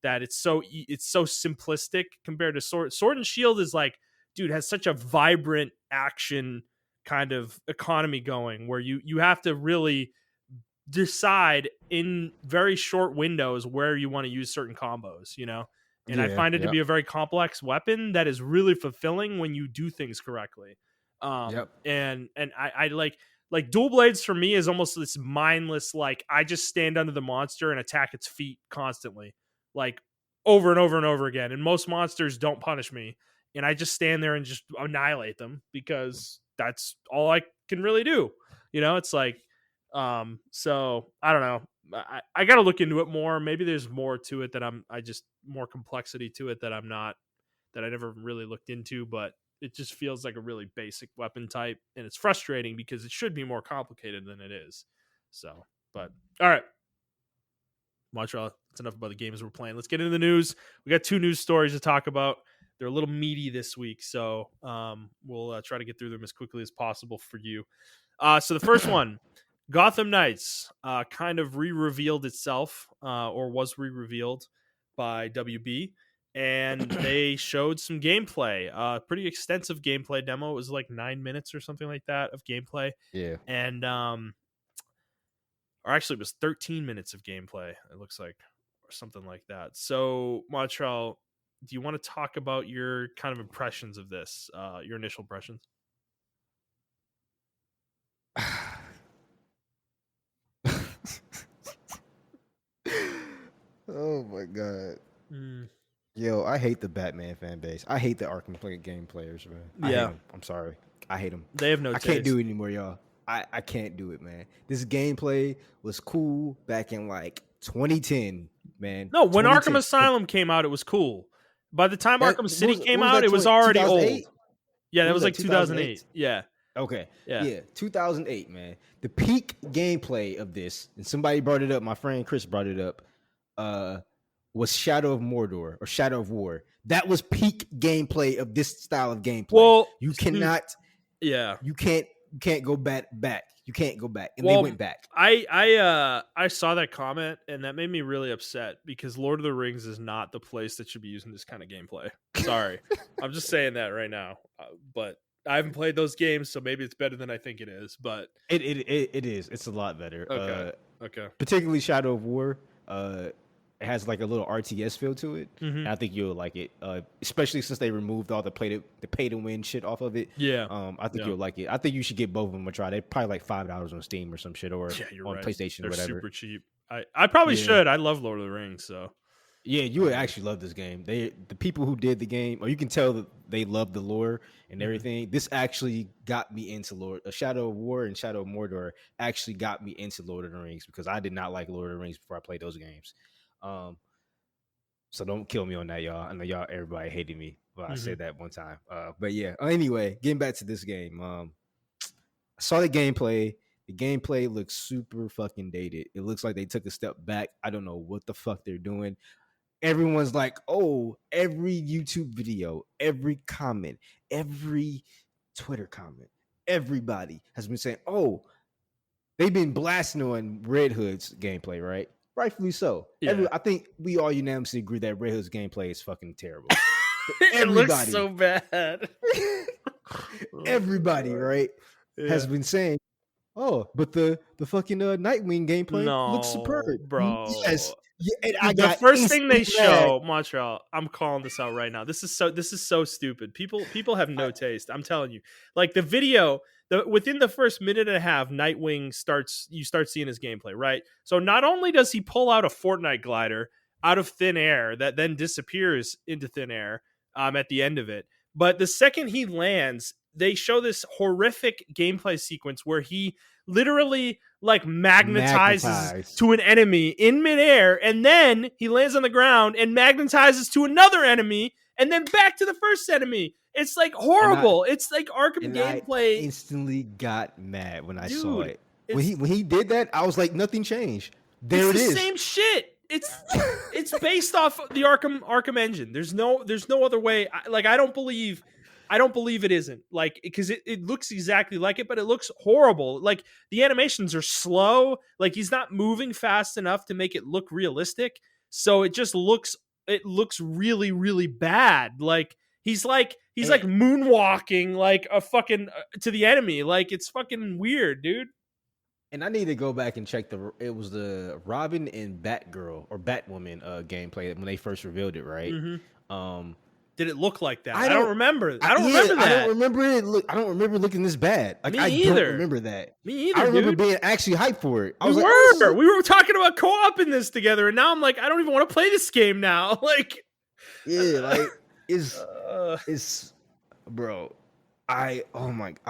that it's so simplistic compared to Sword and Shield is like, dude, has such a vibrant action kind of economy going where you have to really decide in very short windows where you want to use certain combos, you know. And I Yeah, find it to yep, be a very complex weapon that is really fulfilling when you do things correctly. yep. And I like Dual Blades for me is almost this mindless, like I just stand under the monster and attack its feet constantly, like over and over and over again. And most monsters don't punish me, and I just stand there and just annihilate them because that's all I can really do. You know, it's like, so I don't know. I got to look into it more. Maybe there's more to it that I just more complexity to it that I'm not, that I never really looked into, but it just feels like a really basic weapon type, and it's frustrating because it should be more complicated than it is. So, but all right, Montreal, that's enough about the games we're playing. Let's get into the news. We got 2 news stories to talk about. They're a little meaty this week, so we'll try to get through them as quickly as possible for you. So the first one, Gotham Knights kind of re-revealed itself, or was re-revealed by WB, and they showed some gameplay, pretty extensive gameplay demo. It was like 9 minutes or something like that of gameplay, Yeah. and or actually it was 13 minutes of gameplay, it looks like, or something like that. So Montreal, do you want to talk about your kind of impressions of this, your initial impressions? Oh my god. Mm, Yo, I hate the Batman fan base. I hate the Arkham game players, man. I hate yeah, them. I'm sorry. I hate them. they have no I taste. can't do it anymore, y'all. I can't do it, man. This gameplay was cool back in like 2010, man. No, when 2010. Arkham Asylum came out, it was cool. By the time That Arkham what City came what was out, that? it was already old. 2008? Yeah, What that was was that? like 2008. 2008? Yeah, Okay. yeah. Yeah, 2008, man. The peak gameplay of this, and somebody brought it up, my friend Chris brought it up, was Shadow of Mordor or Shadow of War. That was peak gameplay of this style of gameplay. Well, You cannot, yeah. you can't go back. You can't go back. And Well, they went back. I saw that comment, and that made me really upset because Lord of the Rings is not the place that should be using this kind of gameplay. Sorry, I'm just saying that right now. But I haven't played those games, so maybe it's better than I think it is. But It is. It's a lot better. okay, okay. Particularly Shadow of War. It has like a little RTS feel to it. Mm-hmm. And I think you'll like it, especially since they removed all the pay to win shit off of it. Yeah, I think you'll like it. I think you should get both of them a try. They're probably like $5 on Steam or some shit, or you're on right. PlayStation They're or whatever. super cheap. I probably should. I love Lord of the Rings, so Yeah, you would actually love this game. The people who did the game, or you can tell that they love the lore and everything. This actually got me into Shadow of War and Shadow of Mordor actually got me into Lord of the Rings because I did not like Lord of the Rings before I played those games. So don't kill me on that, y'all. I know everybody hated me. Well, I said that one time. But yeah. Anyway, getting back to this game. I saw the gameplay. The gameplay looks super fucking dated. It looks like they took a step back. I don't know what the fuck they're doing. Everyone's like, oh, every YouTube video, every comment, every Twitter comment, everybody has been saying, oh, they've been blasting on Red Hood's gameplay, right? Rightfully so. yeah. I think we all unanimously agree that Red Hood's gameplay is fucking terrible. It looks so bad. Everybody, right, has been saying, oh, but the fucking Nightwing gameplay looks superb, bro. Yes. Yeah, and Dude, I the got first thing they instant mad. show, Montreal, I'm calling this out right now. This is so stupid. People have no taste. I'm telling you. Like the video, within the first minute and a half, Nightwing you start seeing his gameplay, right? So not only does he pull out a Fortnite glider out of thin air that then disappears into thin air at the end of it, but the second he lands, they show this horrific gameplay sequence where he literally like magnetizes to an enemy in midair, and then he lands on the ground and magnetizes to another enemy, and then back to the first enemy. It's like And I horrible. It's like Arkham and I gameplay, instantly got mad when I saw dude. it. It's When he did that, I was like, nothing changed. it's There it the is. same shit. It's based off the Arkham engine. There's no other way. I don't believe it isn't, like, because it looks exactly like it, but it looks horrible. Like, the animations are slow. Like, he's not moving fast enough to make it look realistic. So it looks really, really bad. Like, he's like And, moonwalking like a fucking to the enemy. Like, it's fucking weird, dude. and I need to go back and check it was the Robin and Batgirl or Batwoman gameplay when they first revealed it, right? Um Did it look like that? I don't remember. I don't yeah, remember that. I don't remember it. I don't remember looking this bad. Like, Me I either. don't remember that. Me either, I remember dude. being actually hyped for it. I We was were. like, oh, this is We were talking about co-op in this together, and now I'm like, I don't even want to play this game now. Like, yeah, like it's bro. I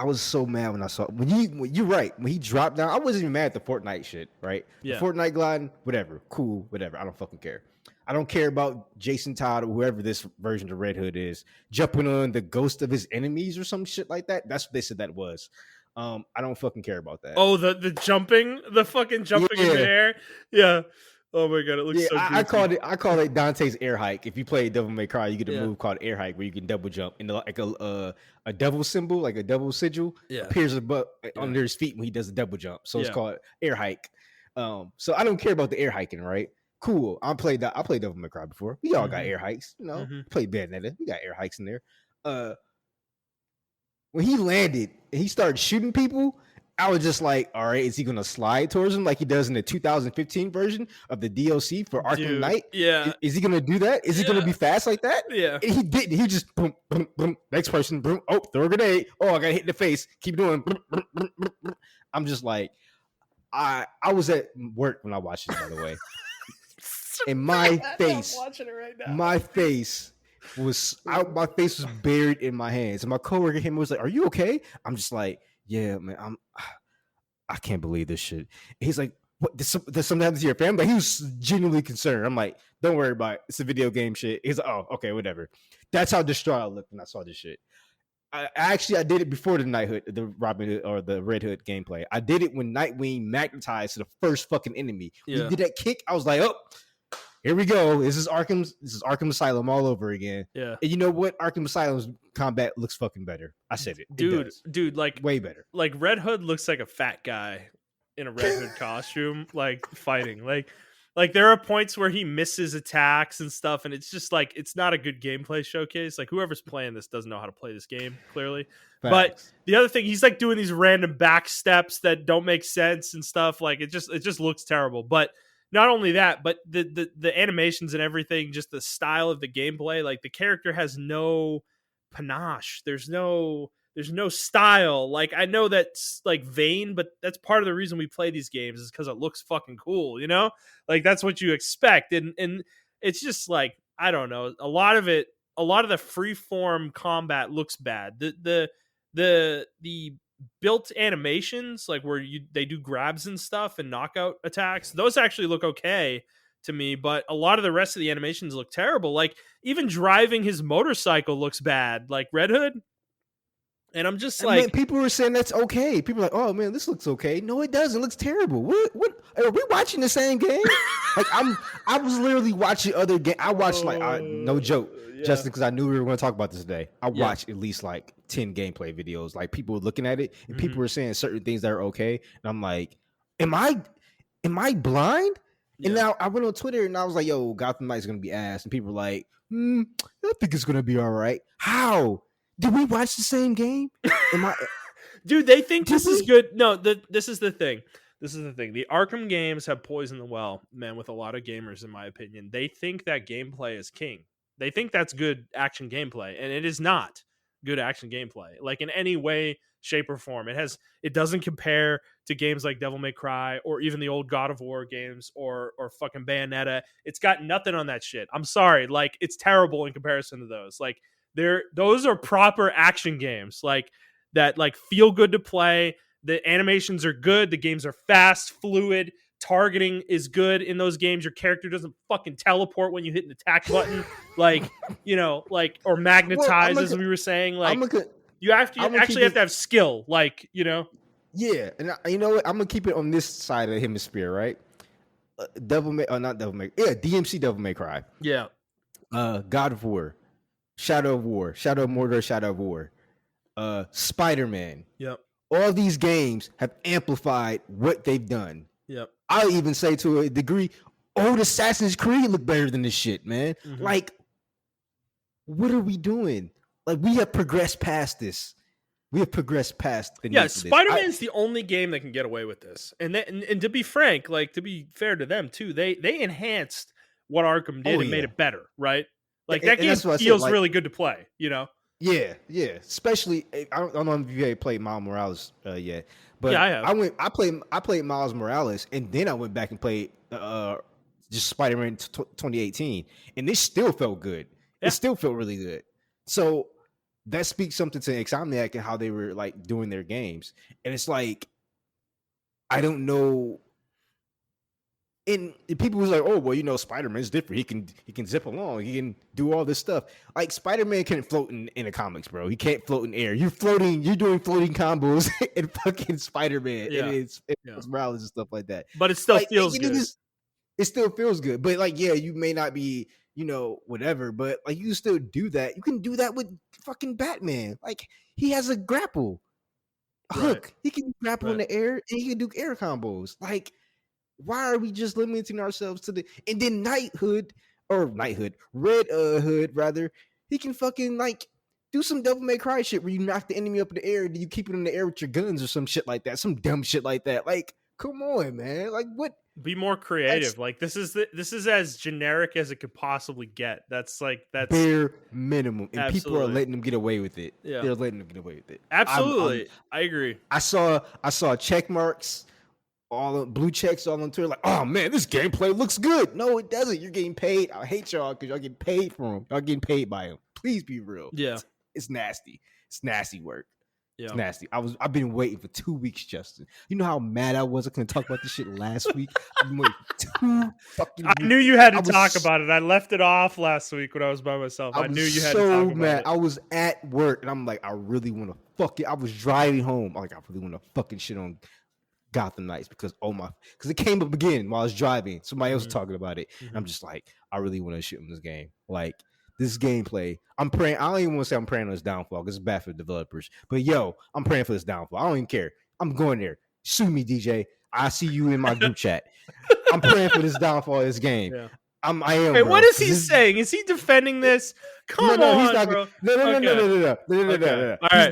was so mad when I saw when you're right, when he dropped down. I wasn't even mad at the Fortnite shit, right? Yeah. The Fortnite gliding, whatever, cool, whatever. I don't fucking care. I don't care about Jason Todd or whoever this version of Red Hood is jumping on the ghost of his enemies or some shit like that. That's what they said that was. I don't fucking care about that. oh, the fucking jumping in the air. Yeah. Oh my god, it looks so goofy. I call it Dante's air hike. If you play Devil May Cry, you get a move called air hike where you can double jump and like a devil symbol, like a devil sigil, appears above under his feet when he does a double jump. So it's called air hike. So I don't care about the air hiking, right? Cool. I played Devil May Cry before. We all got air hikes, you know. Played Bayonetta. We got air hikes in there. When he landed and he started shooting people, I was just like, all right, is he going to slide towards him like he does in the 2015 version of the DLC for Arkham Knight? Yeah. Is he going to do that? Is he going to be fast like that? Yeah. And he didn't. He just boom, boom, boom. Next person, boom. Oh, throw a grenade. Oh, I got hit in the face. Keep doing. Boom, boom, boom, boom, boom. I'm just like, I was at work when I watched this, by the way. And my face, I'm watching it right now. my face was buried in my hands. And my coworker came and was like, "Are you okay?" I'm just like, "Yeah, man, I can't believe this shit." He's like, "What? There's something happens to your family?" But he was genuinely concerned. I'm like, "Don't worry about it. It's a video game shit." He's like, "Oh, okay, whatever." That's how distraught I looked when I saw this shit. I did it before the Robin Hood or the Red Hood gameplay. I did it when Nightwing magnetized to the first fucking enemy. When he did that kick, I was like, "Oh, here we go. This is Arkham Asylum all over again." Yeah. And you know what? Arkham Asylum's combat looks fucking better. I said it. Dude, like way better. Like, Red Hood looks like a fat guy in a Red Hood costume, like fighting. Like there are points where he misses attacks and stuff, and it's just like, it's not a good gameplay showcase. Like, whoever's playing this doesn't know how to play this game, clearly. Facts. But the other thing, he's like doing these random back steps that don't make sense and stuff. Like, it just looks terrible. But not only that, but the animations and everything, just the style of the gameplay, like, the character has no panache. There's no style. Like, I know that's like vain, but that's part of the reason we play these games, is because it looks fucking cool, you know? Like, that's what you expect. And it's just like, I don't know, a lot of the freeform combat looks bad. The built animations, like where they do grabs and stuff and knockout attacks, those actually look okay to me, but a lot of the rest of the animations look terrible. Like, even driving his motorcycle looks bad, like Red Hood. And I'm just like, man, people were saying that's okay. People are like, "Oh man, this looks okay." No, it doesn't. It looks terrible. What are we watching the same game? Like, I was literally watching other game. I watched no joke, Justin, because I knew we were going to talk about this today. I watched at least like 10 gameplay videos. Like, people were looking at it and people were saying certain things that are okay, and I'm like, am I blind? And now I went on Twitter and I was like, "Yo, Gotham Knight's going to be ass," and people were like, "I think it's going to be all right." How? Did we watch the same game? Dude, they think this is good. No, this is the thing. The Arkham games have poisoned the well, man, with a lot of gamers, in my opinion. They think that gameplay is king. They think that's good action gameplay, and it is not good action gameplay, like, in any way, shape, or form. It doesn't compare to games like Devil May Cry or even the old God of War games or fucking Bayonetta. It's got nothing on that shit. I'm sorry. Like, it's terrible in comparison to those. Like, those are proper action games, like, that, like, feel good to play. The animations are good. The games are fast, fluid. targeting is good in those games. Your character doesn't fucking teleport when you hit an attack button, like or Well, magnetize, as we were saying. Like you actually have to have skill, like Yeah, and you know what? I'm gonna keep it on this side of the hemisphere, right? Not Devil May, yeah, DMC Devil May Cry. Yeah. God of War, Shadow of War, Shadow of Mordor, Shadow of War, Spider-Man. Yep. All these games have amplified what they've done. Yep. I'll even say to a degree, old Assassin's Creed look better than this shit, man. Mm-hmm. Like, what are we doing? Like, we have progressed past this. We have progressed past the need for this. Spider-Man's the only game that can get away with this. And to be frank, like, to be fair to them too, they enhanced what Arkham did and made it better, right? Like, that game feels really good to play, Yeah. Especially, I don't know if you played Miles Morales yet, but yeah, I have. I played Miles Morales, and then I went back and played just Spider-Man 2018, and it still felt good. Yeah. It still felt really good. So that speaks something to Insomniac and how they were like doing their games, and it's like, I don't know. And people was like, oh, well, Spider-Man's different. He can zip along. He can do all this stuff. Like, Spider-Man can't float in the comics, bro. He can't float in air. You're doing floating combos in fucking Spider-Man. Yeah. And it's Morales and stuff like that. But it still feels good. It still feels good. But, like, yeah, you may not be, whatever. But, like, you still do that. You can do that with fucking Batman. Like, he has a grapple. Hook. He can grapple in the air, and he can do air combos. Like, why are we just limiting ourselves to and then Red Hood, rather, he can fucking like do some Devil May Cry shit where you knock the enemy up in the air and you keep it in the air with your guns or some shit like that, some dumb shit like that. Like, come on, man. Like, what? Be more creative. Like, this is as generic as it could possibly get. That's bare minimum, and people are letting them get away with it. Yeah, they're letting them get away with it. Absolutely, I agree. I saw check marks. All blue checks all on Twitter, like, oh man, this gameplay looks good. No, it doesn't. You're getting paid. I hate y'all because y'all getting paid for them. Y'all getting paid by them. Please be real. Yeah, it's nasty. It's nasty work. Yeah, it's nasty. I've been waiting for 2 weeks, Justin. You know how mad I was. I couldn't talk about this shit last week. I've been waiting for 2 fucking weeks. I knew you had to talk about it. I left it off last week when I was by myself. I knew you had to talk about it. I was at work and I'm like, I really want to fuck it. I was driving home. I'm like, I really want to fucking shit on Gotham Knights because it came up again while I was driving. Somebody else was talking about it. Mm-hmm. I'm just like, I really want to shit on this game. Like, this gameplay, I'm praying. I don't even want to say I'm praying on this downfall because it's bad for the developers. But I'm praying for this downfall. I don't even care. I'm going there. Sue me, DJ. I see you in my group chat. I'm praying for this downfall of this game. Yeah. I am. Wait, what is he saying? Is he defending this? Come on, he's not. Bro. No. He's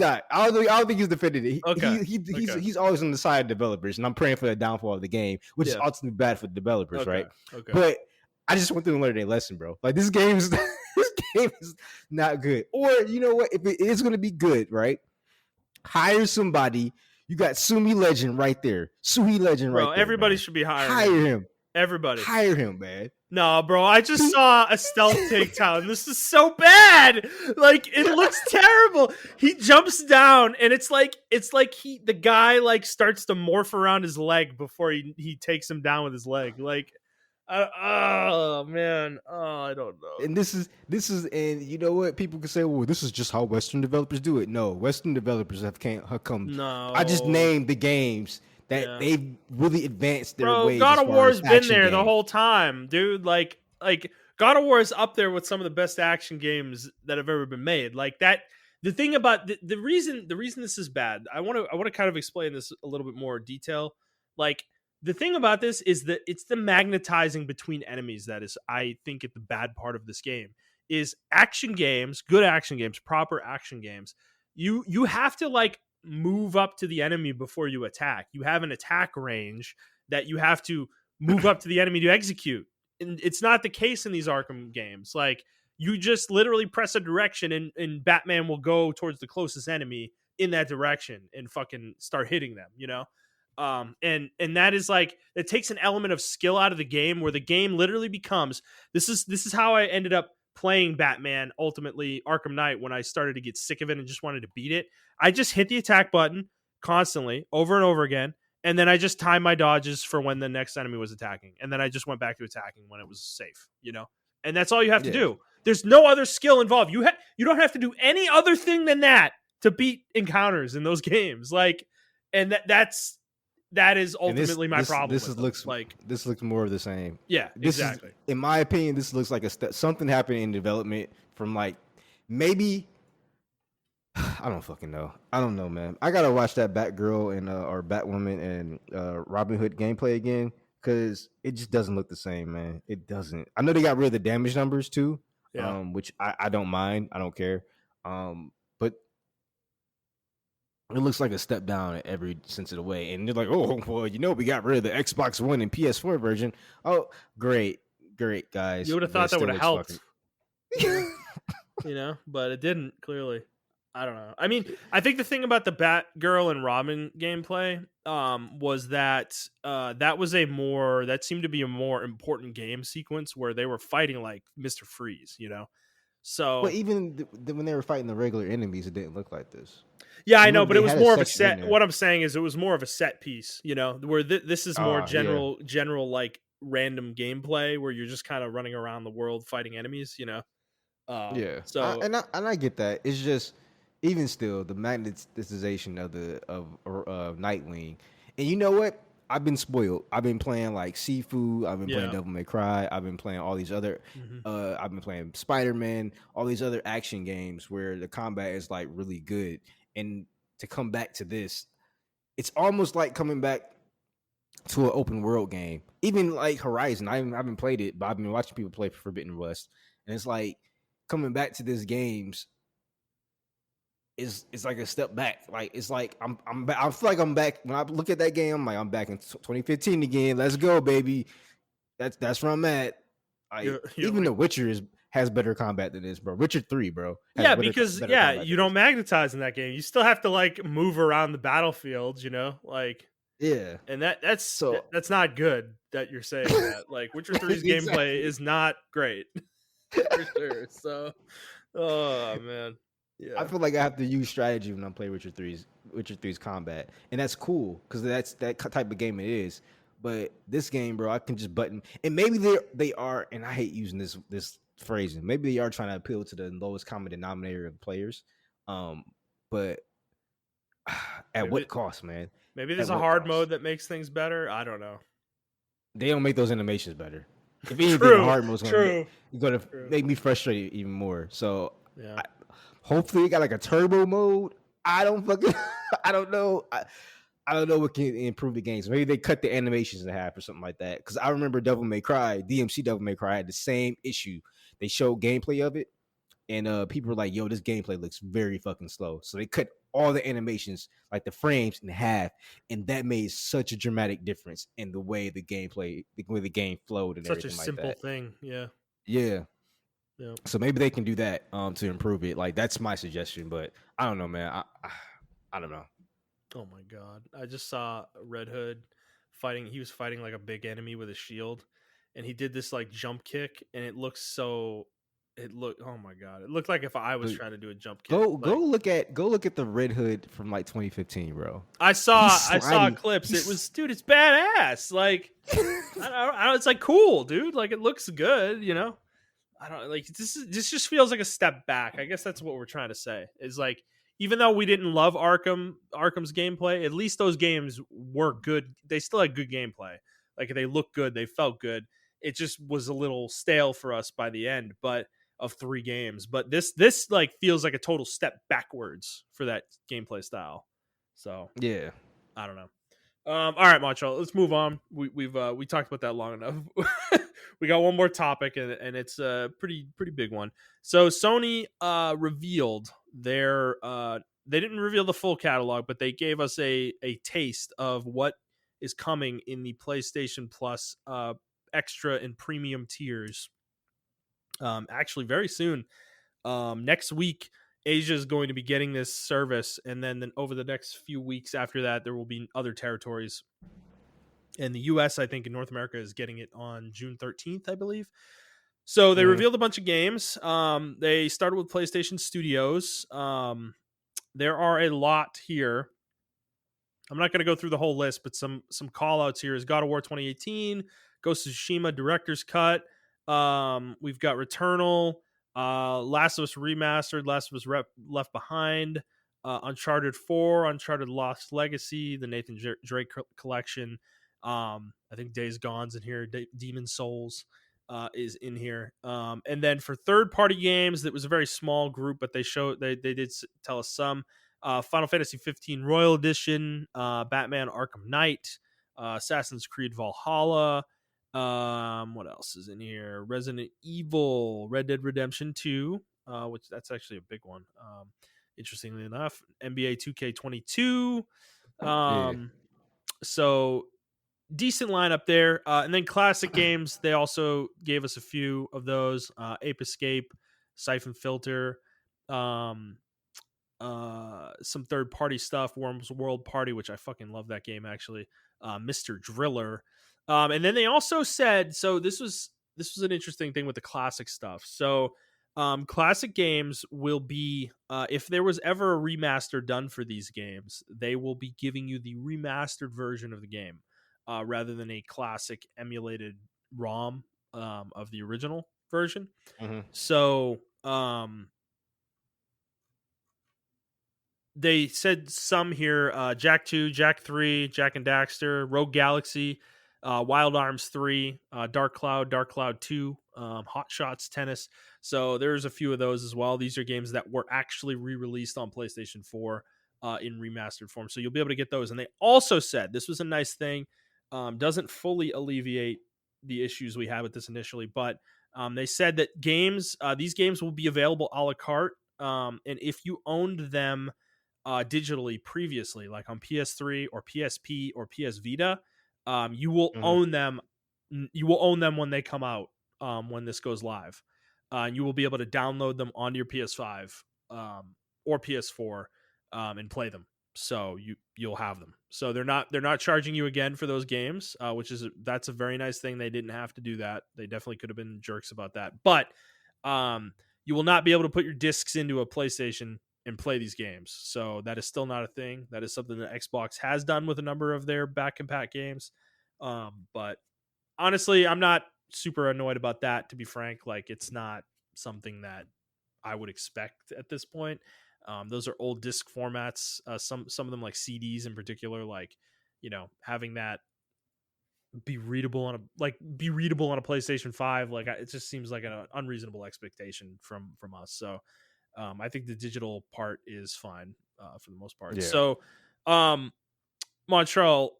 not. I don't think he's defending it. Okay. He's always on the side of developers, and I'm praying for the downfall of the game, which is ultimately bad for the developers, right? Okay. But I just want them to learn their lesson, bro. Like, this game is not good. Or, you know what? If it is going to be good, right? Hire somebody. You got Sumi Legend right there. Sumi Legend right there. Everybody should be hired. Hire him. Everybody. Hire him, man. No, bro, I just saw a stealth takedown. This is so bad. Like, it looks terrible. He jumps down, and it's like the guy like starts to morph around his leg before he takes him down with his leg. Like, oh man, I don't know. And this is, and you know what? People can say, well, this is just how Western developers do it. No, Western developers have come. No, I just named the games that they've really advanced their ways. God of War's been there the whole time, dude. Like God of War is up there with some of the best action games that have ever been made. Like that. The thing about the reason this is bad, I want to kind of explain this a little bit more detail. Like, the thing about this is that it's the magnetizing between enemies that is, I think, at the bad part of this game. Is action games, good action games, proper action games. You have to like move up to the enemy before you attack. You have an attack range that you have to move up to the enemy to execute. And it's not the case in these Arkham games. Like, you just literally press a direction and Batman will go towards the closest enemy in that direction and fucking start hitting them, you know? And that is like, it takes an element of skill out of the game where the game literally becomes, this is how I ended up playing Batman, ultimately Arkham Knight, when I started to get sick of it and just wanted to beat it. I just hit the attack button constantly over and over again. and then I just timed my dodges for when the next enemy was attacking, and then I just went back to attacking when it was safe, and that's all you have to Yeah. do. There's no other skill involved. You don't have to do any other thing than that to beat encounters in those games. Like, and that is And ultimately my problem this with is them. looks Like, this looks more of the same. yeah, This is, exactly. in my opinion, this looks like something happened in development from like maybe I don't fucking know. I don't know, man. I gotta watch that Batgirl and or Batwoman and Robin Hood gameplay again because it just doesn't look the same, man. It doesn't. I know they got rid of the damage numbers too, Yeah. which I don't mind. I don't care. But it looks like a step down in every sense of the way. And they're like, oh, well, we got rid of the Xbox One and PS4 version. Oh, great, guys. You would have But it thought that still would have looks helped, fucking. but it didn't, clearly. I don't know. I mean, I think the thing about the Batgirl and Robin gameplay was that that seemed to be a more important game sequence where they were fighting like Mr. Freeze, Well, So even when they were fighting the regular enemies, it didn't look like this. yeah, I know, Remember, but it they was had more of a section in set. there. What I'm saying is it was more of a set piece, where this is more Yeah. general like random gameplay where you're just kind of running around the world fighting enemies. Yeah, So I get that. It's just even still the magnetization of Nightwing, and you know what? I've been spoiled. I've been playing like Sifu. I've been playing yeah. Devil May Cry. I've been playing all these other. Mhm. I've been playing Spider-Man. All these other action games where the combat is like really good, and to come back to this, it's almost like coming back to an open world game. Even like Horizon, I haven't played it, but I've been watching people play Forbidden West, and it's like coming back to this games is like a step back. Like it's like I feel like I'm back. When I look at that game, I'm like I'm back in 2015 again. Let's go, baby. That's where I'm at. You're Even like, The Witcher has better combat than this, bro. Witcher 3, bro, has yeah, because better combat you than don't this. magnetize in that game. You still have to like move around the battlefield, like, Yeah. and that's So not good that you're saying that. Like, Witcher 3's gameplay is not great for sure. So, oh man, I yeah, feel like I have to use strategy when I'm playing Witcher 3's combat, and that's cool because that's that type of game it is. But this game, bro, I can just button, and maybe they are, and I hate using this phrasing. Maybe they are trying to appeal to the lowest common denominator of players, but at maybe what cost, man? maybe At there's a what hard cost? mode that makes things better. I don't know. They don't make those animations better. If anything, the True, hard mode's true, gonna true. make me frustrated even more. So Yeah. hopefully, it got like a turbo mode. I don't fucking. I don't know. I don't know what can improve the games. Maybe they cut the animations in half or something like that. Because I remember Devil May Cry, DMC Devil May Cry had the same issue. They showed gameplay of it, and people were like, "Yo, this gameplay looks very fucking slow." So they cut all the animations, like the frames, in half, and that made such a dramatic difference in the way the way the game flowed, and Such a everything like simple that. thing. Yeah. Yeah. Yeah. So maybe they can do that to improve it. Like that's my suggestion, but I don't know, man. I don't know. Oh my god. I just saw Red Hood fighting. He was fighting like a big enemy with a shield, and he did this like jump kick, and oh my god. It looked like if I was But trying to do a jump kick. go Like, look at the Red Hood from like 2015, bro. I He's saw sliding. clips. It was, dude, it's badass. Like, I don't, it's like cool, dude. Like, it looks good. I don't like this just feels like a step back. I guess that's what we're trying to say. Is like, even though we didn't love Arkham's gameplay, at least those games were good. They still had good gameplay. Like, they looked good, they felt good. It just was a little stale for us by the end, but of 3 games. But this like feels like a total step backwards for that gameplay style. So Yeah. I don't know. All right, Montrell, let's move on. We talked about that long enough. We got one more topic, and it's a pretty big one. So Sony revealed their they didn't reveal the full catalog, but they gave us a taste of what is coming in the PlayStation Plus extra and premium tiers. Actually, very soon. Next week, Asia is going to be getting this service, and then over the next few weeks after that, there will be other territories. And the US, I think, in North America is getting it on June 13th, I believe. So they revealed a bunch of games. They started with PlayStation Studios. There are a lot here. I'm not going to go through the whole list, but some call outs here is God of War 2018, Ghost of Tsushima Director's Cut. We've got Returnal, Last of Us Remastered, Last of Us Left Behind, Uncharted 4, Uncharted Lost Legacy, the Nathan Drake collection. I think Days Gone's in here. Demon Souls is in here. And then for third party games, that was a very small group, but they did tell us some. Final Fantasy 15 Royal Edition, Batman Arkham Knight, Assassin's Creed Valhalla. What else is in here? Resident Evil, Red Dead Redemption 2, which that's actually a big one. Interestingly enough, NBA 2K22. Yeah. So decent lineup there. And then classic games, they also gave us a few of those. Ape Escape, Siphon Filter, some third party stuff, Worms World Party, which I fucking love that game actually. Mr. Driller. And then they also said, so this was an interesting thing with the classic stuff. So classic games will be if there was ever a remaster done for these games, they will be giving you the remastered version of the game rather than a classic emulated ROM of the original version. Mm-hmm. So they said some here: Jack 2, Jack 3, Jack and Daxter, Rogue Galaxy, Wild Arms 3, Dark Cloud 2, Hot Shots Tennis. So there's a few of those as well. These are games that were actually re-released on PlayStation 4 in remastered form. So you'll be able to get those. And they also said, this was a nice thing, doesn't fully alleviate the issues we had with this initially, but they said that these games will be available a la carte. And if you owned them digitally previously, like on PS3 or PSP or PS Vita, you will own them. You will own them when they come out. When this goes live, you will be able to download them onto your PS5 or PS4 and play them. So you'll have them. So they're not charging you again for those games, that's a very nice thing. They didn't have to do that. They definitely could have been jerks about that. But you will not be able to put your discs into a PlayStation and play these games. So that is still not a thing. That is something that Xbox has done with a number of their back compat games. But honestly, I'm not super annoyed about that, to be frank. Like, it's not something that I would expect at this point. Those are old disc formats. Some of them, like CDs in particular, like, having that be readable on a PlayStation 5, like it just seems like an unreasonable expectation from us. So I think the digital part is fine for the most part. Yeah. So Montrell,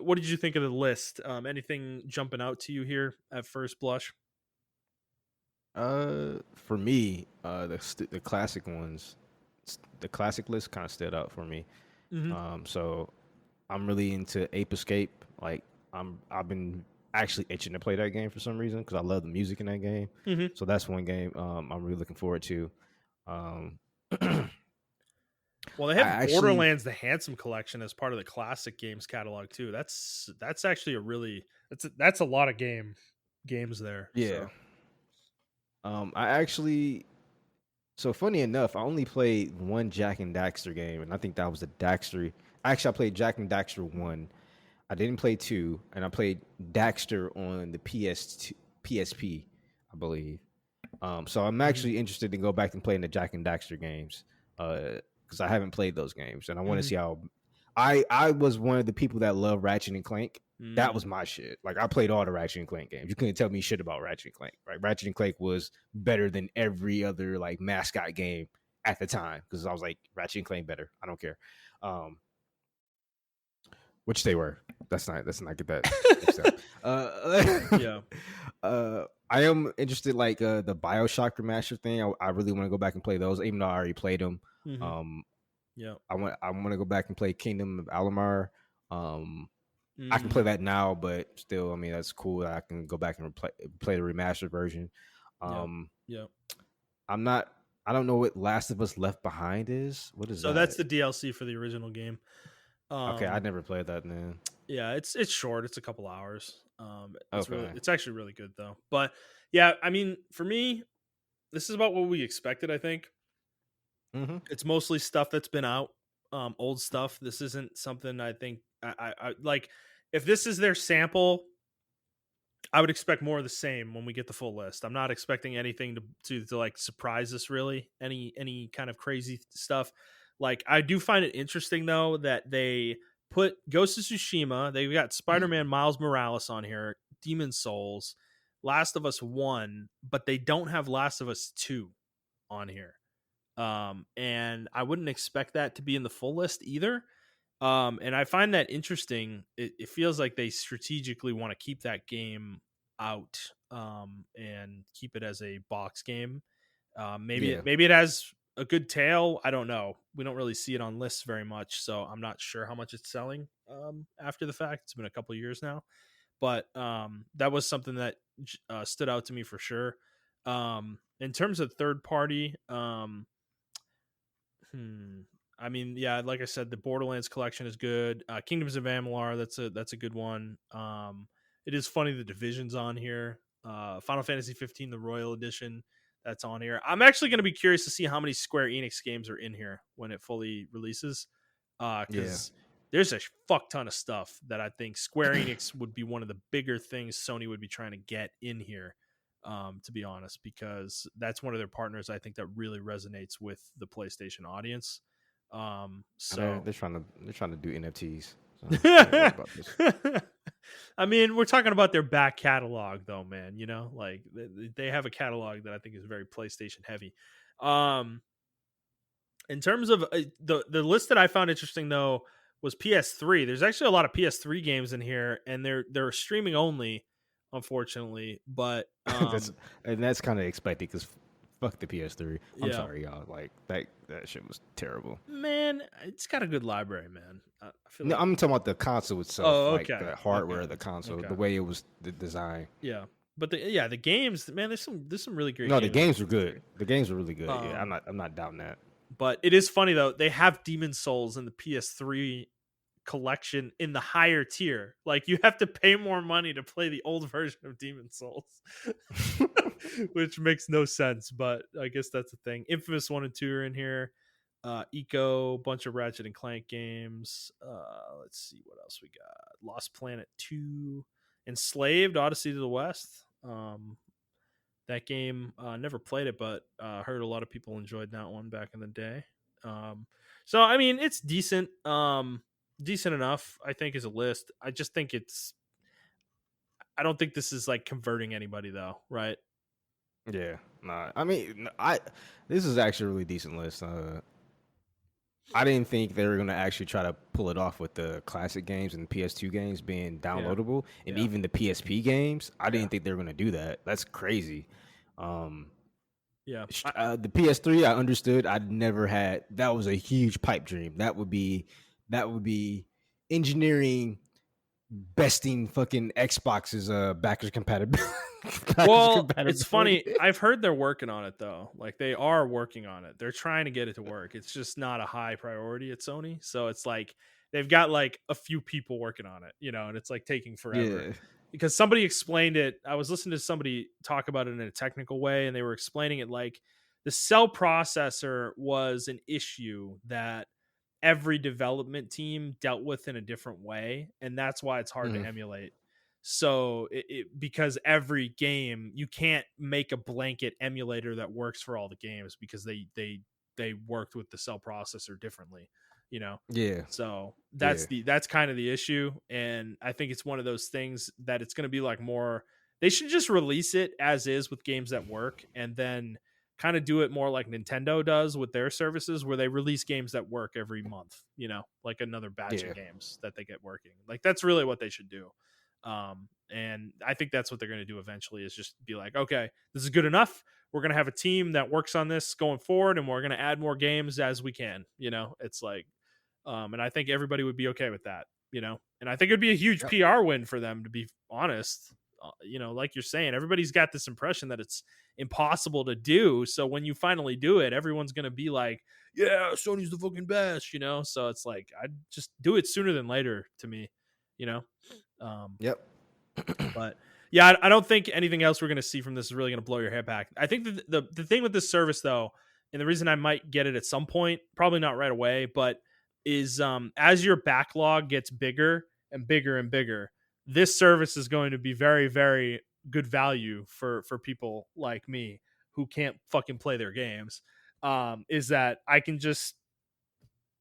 what did you think of the list? Anything jumping out to you here at first blush? For me, the classic ones, the classic list kind of stood out for me. Mm-hmm. So I'm really into Ape Escape. Like I've been actually itching to play that game for some reason because I love the music in that game. Mm-hmm. So that's one game I'm really looking forward to. Well, they have Borderlands: The Handsome Collection as part of the classic games catalog too. That's actually that's a lot of games there. Yeah. So. I actually. So funny enough, I only played one Jack and Daxter game, and I think that was the Daxter. Actually, I played Jack and Daxter 1. I didn't play 2, and I played Daxter on the PSP, I believe. So I'm actually interested to go back and play in the Jack and Daxter games because I haven't played those games, and I want to see how. I was one of the people that love Ratchet and Clank. That was my shit. Like, I played all the Ratchet and Clank games. You couldn't tell me shit about Ratchet and Clank. Right? Ratchet and Clank was better than every other like mascot game at the time because I was like, Ratchet and Clank better. I don't care. Which they were. Let's not get that. Yeah. I am interested, like the BioShock remaster thing. I really want to go back and play those, even though I already played them. Mm-hmm. Yeah, I want to go back and play Kingdom of Alamar. I can play that now, but still, I mean, that's cool. I can go back and play the remastered version. Yeah. I don't know what Last of Us Left Behind is. What is that? So that's the DLC for the original game. Okay, I never played that, man. Yeah, it's short. It's a couple hours. Okay. It's actually really good though. But yeah, I mean, for me, this is about what we expected. I think Mm-hmm. it's mostly stuff that's been out. old stuff. This isn't something I think I like. If this is their sample, I would expect more of the same when we get the full list. I'm not expecting anything to like surprise us really. Any kind of crazy stuff. Like I do find it interesting though that they put Ghost of Tsushima. They've got Spider-Man Miles Morales on here, Demon Souls, Last of Us 1, but they don't have Last of Us 2 on here. And I wouldn't expect that to be in the full list either. And I find that interesting. It feels like they strategically want to keep that game out, and keep it as a box game. Yeah. Maybe it has a good tail. I don't know. We don't really see it on lists very much, so I'm not sure how much it's selling after the fact. It's been a couple years now, but that was something that stood out to me for sure. In terms of third party, I mean, yeah, like I said, the Borderlands collection is good. Kingdoms of Amalur, that's a good one. It is funny the Division's on here. Final Fantasy 15, the Royal Edition, that's on here. I'm actually going to be curious to see how many Square Enix games are in here when it fully releases, Yeah. because there's a fuck ton of stuff that I think Square Enix would be one of the bigger things Sony would be trying to get in here. To be honest, because that's one of their partners I think that really resonates with the PlayStation audience. So They're trying to do NFTs. So I ain't worried about this. I mean, we're talking about their back catalog though, man, like they have a catalog that I think is very PlayStation heavy. In terms of the list that I found interesting though was PS3. There's actually a lot of PS3 games in here, and they're streaming only, unfortunately. But that's kind of expected because fuck the PS3. I'm yeah, sorry, y'all. Like that shit was terrible. man, it's got a good library, man. I feel No, like, I'm talking about the console itself. oh, Like okay, the hardware okay, of the console, okay, the way it was the design. yeah. But the games, man, there's some really great. No, games the games on were PS3. good. The games were really good. Yeah, Um, I'm not doubting that. but it is funny though. They have Demon Souls in the PS3 collection in the higher tier. Like you have to pay more money to play the old version of Demon Souls, which makes no sense. But I guess that's the thing. Infamous 1 and 2 are in here. Eco, bunch of Ratchet and Clank games. Let's see what else we got. Lost Planet 2, Enslaved, Odyssey to the West. That game, never played it, but heard a lot of people enjoyed that one back in the day. So I mean, it's decent, decent enough, I think, as a list. I just think I don't think this is like converting anybody though, right? Yeah, nah. I mean, this is actually a really decent list. I didn't think they were gonna actually try to pull it off with the classic games and PS2 games being downloadable, and Yeah. even the PSP games. I didn't think they were gonna do that. That's crazy. Yeah. The PS3, I understood. I'd never had. That was a huge pipe dream. That would be engineering besting fucking Xbox's backwards compatibility. Well, it's funny. I've heard they're working on it though. Like they are working on it. They're trying to get it to work. It's just not a high priority at Sony. So it's like they've got like a few people working on it, and it's like taking forever. Yeah. Because somebody explained it. I was listening to somebody talk about it in a technical way, and they were explaining it like the cell processor was an issue that every development team dealt with in a different way, and that's why it's hard to emulate. So because every game, you can't make a blanket emulator that works for all the games because they worked with the cell processor differently, Yeah. so that's kind of the issue. And I think it's one of those things that it's going to be like more, they should just release it as is with games that work, and then kind of do it more like Nintendo does with their services, where they release games that work every month, like another batch of games that they get working. Like that's really what they should do. And I think that's what they're going to do eventually, is just be like, okay, this is good enough. We're going to have a team that works on this going forward, and we're going to add more games as we can. It's like, and I think everybody would be okay with that, and I think it'd be a huge PR win for them, to be honest. Like you're saying, everybody's got this impression that it's impossible to do. So when you finally do it, everyone's going to be like, yeah, Sony's the fucking best, So it's like, I'd just do it sooner than later to me, Yep. But yeah, I don't think anything else we're going to see from this is really going to blow your hair back. I think the thing with this service though, and the reason I might get it at some point, probably not right away, but is as your backlog gets bigger and bigger and bigger, this service is going to be very, very good value for people like me who can't fucking play their games. Is that I can just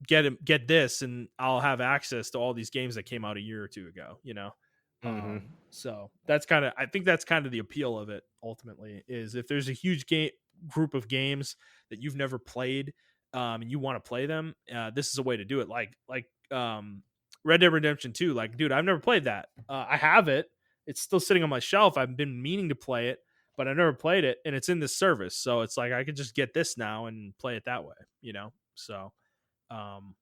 get this and I'll have access to all these games that came out a year or two ago, you know? Mm-hmm. So that's kind of, I think that's kind of the appeal of it ultimately, is if there's a huge game group of games that you've never played, and you want to play them, this is a way to do it. Red Dead Redemption 2, like, dude, I've never played that. I have it. It's still sitting on my shelf. I've been meaning to play it, but I never played it, and it's in this service. So it's like I could just get this now and play it that way, you know? Um,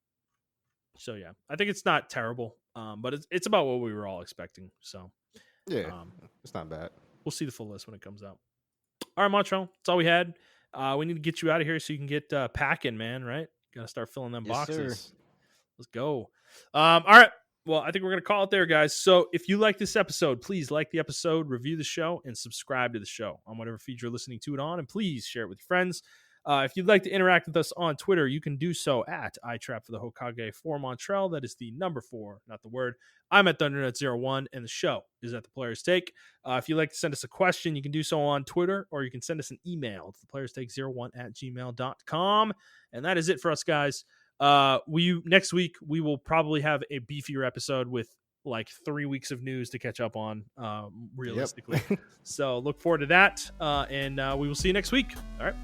so yeah, I think it's not terrible, but it's about what we were all expecting. So Yeah, it's not bad. we'll see the full list when it comes out. All right, Montrell, that's all we had. We need to get you out of here so you can get packing, man. Right? Got to start filling them Yes, boxes. sir. Let's go. All right. Well, I think we're going to call it there, guys. So if you like this episode, please like the episode, review the show, and subscribe to the show on whatever feed you're listening to it on. And please share it with your friends. If you'd like to interact with us on Twitter, you can do so at iTrap for the Hokage for Montrell. That is the number 4, not the word. I'm at ThunderNet01, and the show is at The Player's Take. If you'd like to send us a question, you can do so on Twitter, or you can send us an email to theplayerstake01@gmail.com. And that is it for us, guys. Next week we will probably have a beefier episode with like 3 weeks of news to catch up on, realistically. Yep. So look forward to that, and we will see you next week. All right.